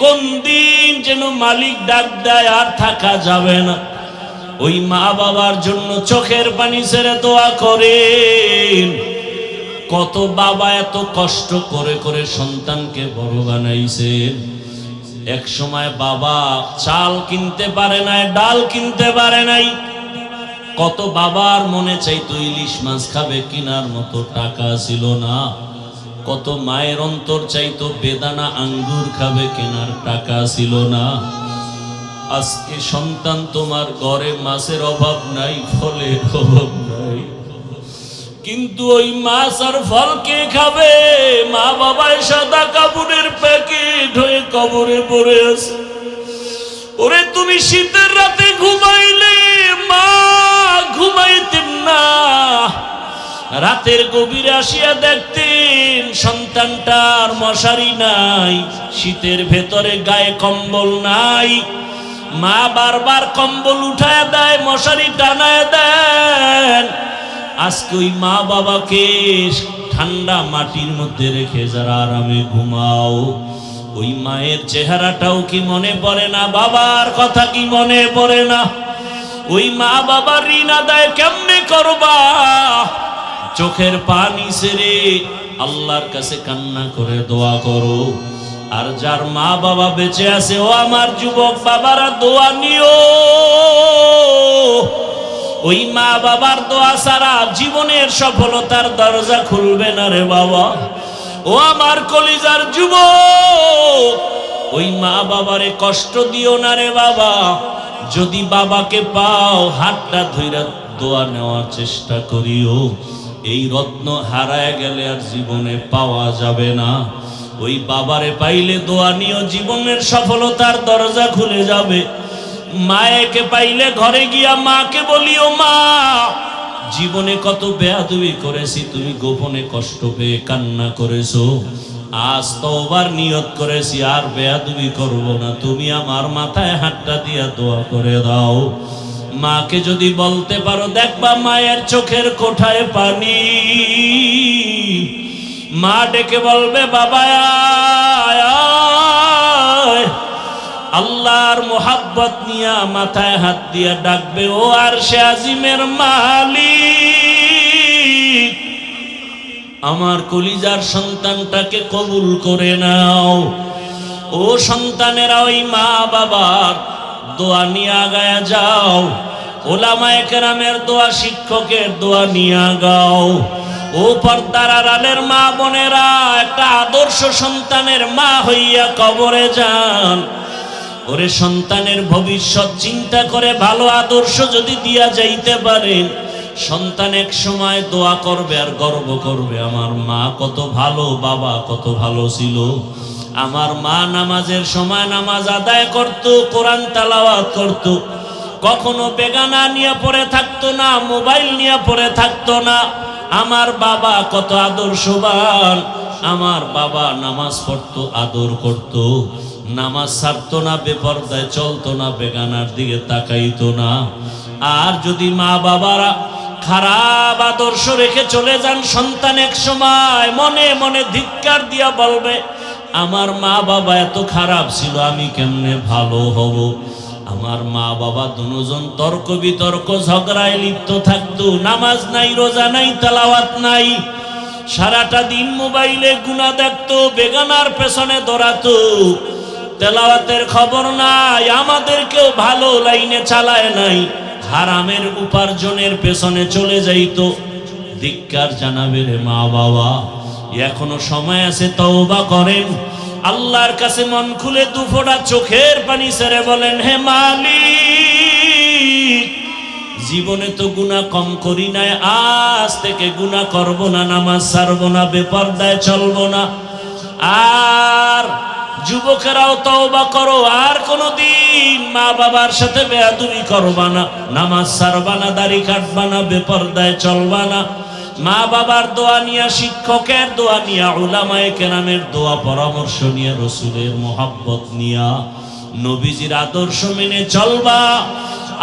কোন দিন যেন মালিক ডাক দেয় আর থাকা যাবে না। ওই মা বাবার জন্য চোখের পানি ছেড়ে দোয়া করেন। কত বাবা এত কষ্ট করে করে সন্তানকে বড় বানাইছেন। এক সময় বাবা চাল কিনতে পারে নাই, ডাল কিনতে পারে নাই। কত বাবার মনে চাইতো ইলিশ মাছ খাবে, কিনার মতো টাকা ছিল না। কত মায়ের অন্তর চাইতো বেদানা আঙ্গুর খাবে, কেনার টাকা ছিল না। আজকে সন্তান তোমার ঘরে মাছের অভাব নাই, ফলের অভাব নাই, কিন্তু ওই মাছ আর ফল কে খাবে? মা বাবায় সাদা কাপড়ের প্যাকেট হয়ে কবরে পড়ে আছে। ওরে তুমি শীতের রাতে ঘুমাইলে মা ঘুমাইতেন না, রাতের গভীরে আসিয়া দেখতেন সন্তানটার মশারি নাই, শীতের ভেতরে গায়ে কম্বল নাই। মা বারবার কম্বল উঠায় দেয়, মশারি টানায় দেন। আজকে ওই মা বাবাকে ঠান্ডা মাটির মধ্যে রেখে যারা আরামে ঘুমাও, ওই মায়ের চেহারাটাও কি মনে পড়ে না? বাবার কথা কি মনে পড়ে না? ওই মা বাবার ঋণ আদায় কেমনে করবা? চোখের পানি ছেড়ে আল্লাহর কাছে কান্না করে দোয়া করো। আর যার মা বাবা বেঁচে আছে, ও আমার যুবক বাবারা, দোয়া নিও। ওই মা বাবার দোয়া ছাড়া জীবনের সফলতার দরজা খুলবে না রে বাবা। ও আমার কলিজার যুবক, ওই মা বাবারে কষ্ট দিও না রে বাবা। যদি বাবাকে পাও, হাতটা ধইরা দোয়া নেওয়ার চেষ্টা করিও। এই রত্ন হারায় গেলে আর জীবনে পাওয়া যাবে না। ওই বাবারে পাইলে দোয়া নিও, জীবনের সফলতার দরজা খুলে যাবে। মায়েকে পাইলে ঘরে গিয়া মাকে বলিও, মা জীবনে কত বেয়াদবি করেছি, তুমি গোপনে কষ্ট পেয়ে কান্না করেছো। আজ তওবার নিয়ত করেছি আর বেয়াদবি করব না, তুমি আমার মাথায় হাতটা দিয়া দোয়া করে দাও। মাকে যদি বলতে পারো, দেখবা মায়ের চোখের কোঠায় পানি। মা ডেকে বলবে, বাবা আয় আয়। আল্লাহর মোহাব্বত নিয়া মাথায় হাত দিয়া ডাকবে, ও আরশে আজিমের মালিক, আমার কলিজার সন্তানটাকে কবুল করে নাও। ও সন্তানেরা, ওই মা বাবার দোয়া নিয়ে আগায়া যাও। ওলামায়ে কেরামের দোয়া, শিক্ষকের দোয়া নিয়ে গাও। ও পর্দার আড়ালের মা বোনেরা, একটা আদর্শ সন্তানের মা হইয়া কবরে যান। ওরে সন্তানের ভবিষ্যৎ চিন্তা করে ভালো আদর্শ যদি দিয়া যাইতে পারেন, সন্তান এক সময় দোয়া করবে আর গর্ব করবে, আমার মা কত ভালো, বাবা কত ভালো ছিল। আমার মা নামাজের সময় নামাজ আদায় করত, কোরআন তেলাওয়াত করত, কখনো বেগানা নিয়ে পড়ে থাকতো না, মোবাইল নিয়ে পড়ে থাকতো না। আমার বাবা কত আদর্শবান, আমার বাবা নামাজ পড়তো, আদর করত, নামাজ ছাড়তো না, বেপরদায় চলতো না, বেগানার দিকে তাকাইতো না। আর যদি মা বাবারা খারাপ আদর্শ রেখে চলে যান, সন্তান এক সময় মনে মনে ধিক্কার দিয়া বলবে, আমার মা বাবা এত খারাপ ছিল, আমি কেমনে ভালো হব। আমার মা বাবা দুজন তর্ক বিতর্ক ঝগড়ায় লিপ্ত থাকতো, নামাজ নাই, রোজা নাই, তেলাওয়াত নাই, সারাটা দিন মোবাইলে গুনাহ দেখতো, বেগানার পেছনে দৌড়াতো। তেলাওয়াতের খবর নাই, আমাদেরকেও ভালো লাইনে চালায় নাই, হারামের উপার্জনের পেছনে চলে যাইতো। ধিক্কার জানাবে রে মা বাবা, এখনো সময় আছে, তওবা করেন। আল্লাহর কাছে মন খুলে দুফোঁটা চোখের পানি ছেড়ে বলেন, হে মালিক, জীবনে তো গুনাহ কম করি নাই, আজ থেকে গুনাহ করব না, নামাজ ছাড়বো না, বেপরদায় চলবো না। আর যুবকেরাও তওবা করো, আর কোনোদিন মা বাবার সাথে বেয়াদবি করবা না, নামাজ ছাড়বা না, দাড়ি কাটবা না, বেপরদায় চলবা না। মা বাবার দোয়া নিয়া, শিক্ষকের দোয়া নিয়া, উলামায়ে কেরামের দোয়া পরামর্শ নিয়া, রসুলের মোহাব্বত নিয়া, নবীজির আদর্শ মেনে চলবা।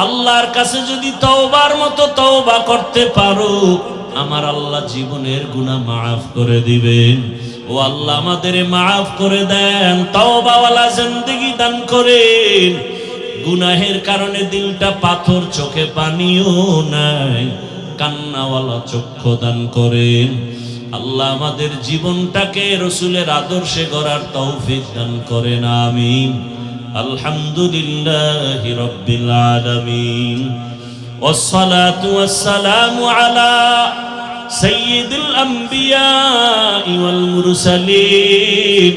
আল্লাহর কাছে যদি তওবার মতো তওবা করতে পারো, আমার আল্লাহ জীবনের গুনাহ মাফ করে দিবেন। ও আল্লাহ আমাদের মাফ করে দেন, তওবাওয়ালা জিন্দেগি দান করেন। গুনাহের কারণে দিলটা পাথর, চোখে পানিও নাই, কান্নাওয়ালা চক্ষু দান করেন। আল্লাহ আমাদের জীবনটাকে রসুলের আদর্শে গড়ার তৌফিক দান করেন, আমিন। আলহামদুলিল্লাহি রাব্বিল আলামিন, ওয়াসসালাতু ওয়াসসালামু আলা সাইয়্যিদিল আমবিয়া ওয়াল মুরসালিন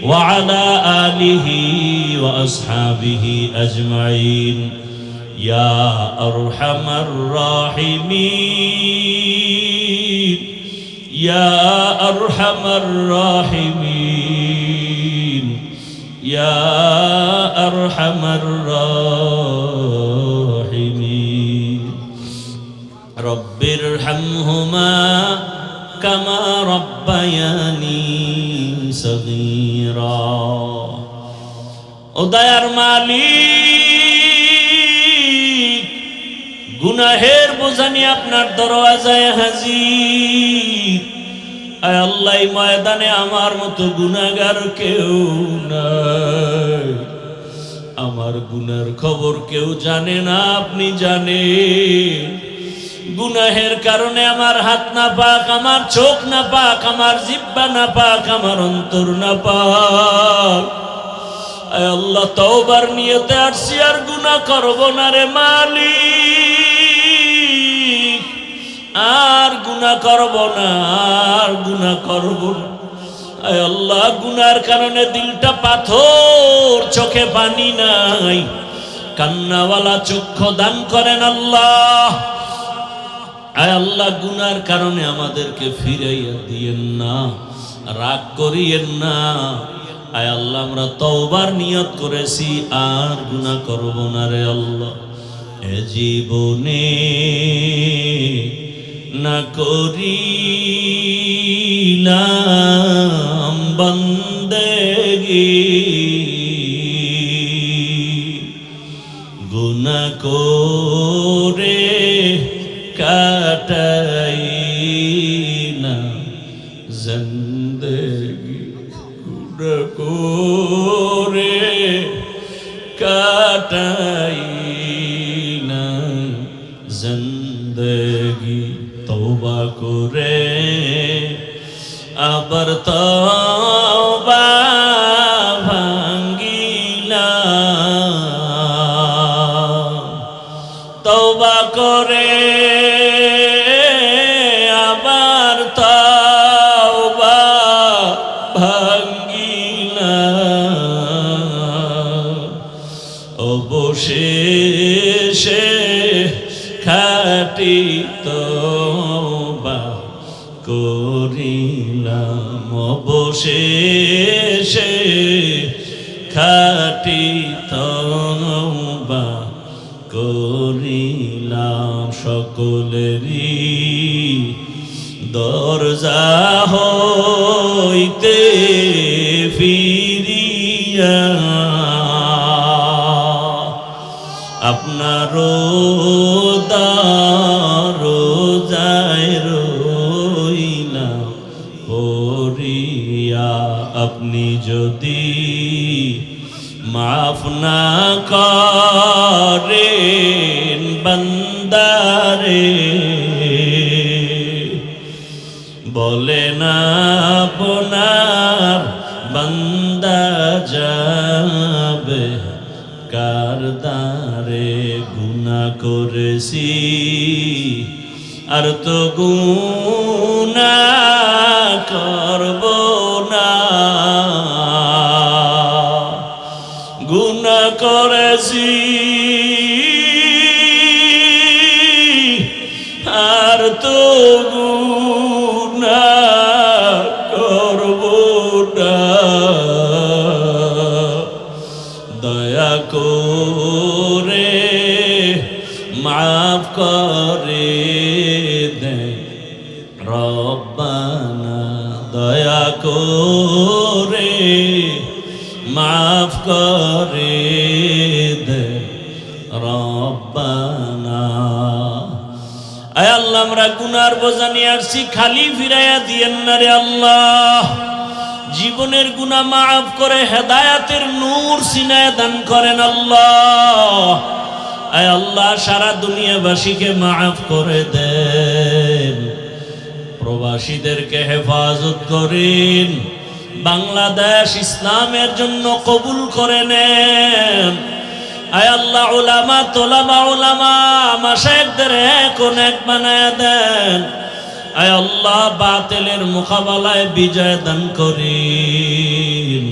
ওয়া আলা আলিহি ওয়া আসহাবিহি আজমাইন। ইয়া আরহামার রাহিমিন, ইয়া আরহামার রাহিমিন, ইয়া আরহামার রাহিমিন। রব্বিরহামহুমা কামা রব্বায়ানি সগীরা। ও দয়ার মালিক, গুনাহের বোঝা নিয়ে আপনার দরওয়াজায় হাজির। আয় আল্লাহ, এই ময়দানে আমার মতো গুনাহগার কেউ নাই। আমার গুনার খবর কেউ জানে না, আপনি জানেন। গুনাহের কারণে আমার হাত না পাক, আমার চোখ না পাক, আমার জিহ্বা না পাক, আমার অন্তর না পাক। আয় আল্লাহ, তওবার নিয়তে আসছি, আর গুনাহ করব না রে মালিক, আর গুনাহ করব না, আর গুনাহ করব না। আয় আল্লাহ, গুনার কারণে দিলটা পাথর, চোখে পানি নাই, কান্নাওয়ালা চক্ষু দান করেন আল্লাহ। আয় আল্লাহ, গুনার কারণে আমাদেরকে ফিরাইয়া দিয়েন না, রাগ করিয়েন না। আয় আল্লাহ, আমরা তওবার নিয়ত করেছি, আর গুনাহ করব না রে আল্লাহ। এ জীবনে না করিলাম বান্দেগি, গুনাহ করে কাটাই না জিন্দেগি, গুনাহ করে কাটাই না জিন্দেগি। তওবা করে আবার তওবা ভাঙ্গিলাম, তওবা করে আবার তওবা ভাঙ্গিলাম। অবশেষে খাঁটি তওবা করিলাম, অবশেষে খাঁটি তওবা করিলাম। সকলেরই দরজা হইতে ফিরিয়া আপনার দরজায় রইলাম পড়িয়া। আপনি যদি মাফ না করেন বান্দারে, বলে না আপনার বান্দা যা যার দ্বারে গুনাহ করেছি আর তো গুনাহ করব না, গুনাহ করেছি আর তো গুনাহ করব না, দয়া করে মাফ করে দে রব্বানা, দয়া করে মাফ করে দে রব্বানা। আয় আল্লাহ, আমরা গুনার বোঝা নিয়ে আসছি, খালি ফিরাইয়া দিয়েন না রে আল্লাহ। জীবনের গুনাহ মাফ করে হেদায়েতের নূর সিনায় দান করেন আল্লাহ। আয় আল্লাহ, সারা দুনিয়াবাসীকে মাফ করে দেন, প্রবাসীদেরকে হেফাজত করেন, বাংলাদেশ ইসলামের জন্য কবুল করে নেন। আয় আল্লাহ, উলামা তোলামা উলামা মাশায়েখদের এখন এক বানায় দেন। আয় আল্লাহ, বাতিলের মোকাবেলায় বিজয় দান করেন,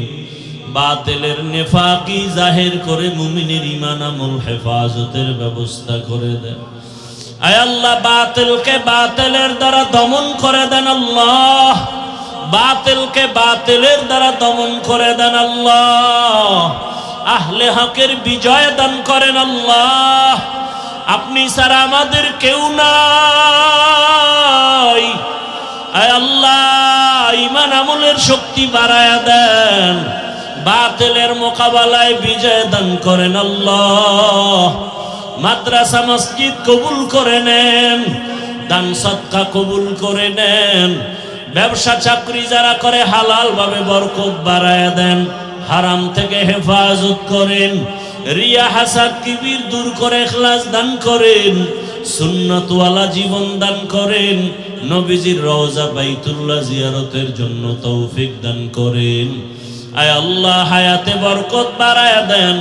বাতিলের নেফাকি জাহির করে মুমিনের ঈমান আমল হেফাজতের ব্যবস্থা করে দেন। আয় আল্লাহ, বাতিলকে বাতিলের দ্বারা দমন করে দেন আল্লাহ, বাতিলকে বাতিলের দ্বারা দমন করে দেন আল্লাহ। আহলে হকের বিজয় দান করেন আল্লাহ। আপনি ছাড়া আমাদের কেউ নাই। আয় আল্লাহ, ঈমান আমলের শক্তি বাড়ায়া দেন, বাতিলের মোকাবেলায় বিজয় দান করেন আল্লাহ। মাদ্রাসা মসজিদ কবুল করে নেন, দান সদকা কবুল করে নেন, ব্যবসা চাকরি যারা করে হালাল ভাবে বরকত বাড়ায়া দেন, হারাম থেকে হেফাজত করেন, রিয়া হাসাদ কিবির দূর করে ইখলাস দান করেন, সুন্নাতওয়ালা জীবন দান করেন, নবীজির রওজা বাইতুল্লাহ জিয়ারতের জন্য তৌফিক দান করেন। আয় আল্লাহ, হায়াতে বরকত বাড়ায়া দেন।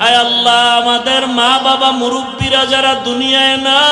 আয় আল্লাহ, আমাদের মা বাবা মুরব্বীরা যারা দুনিয়ায় না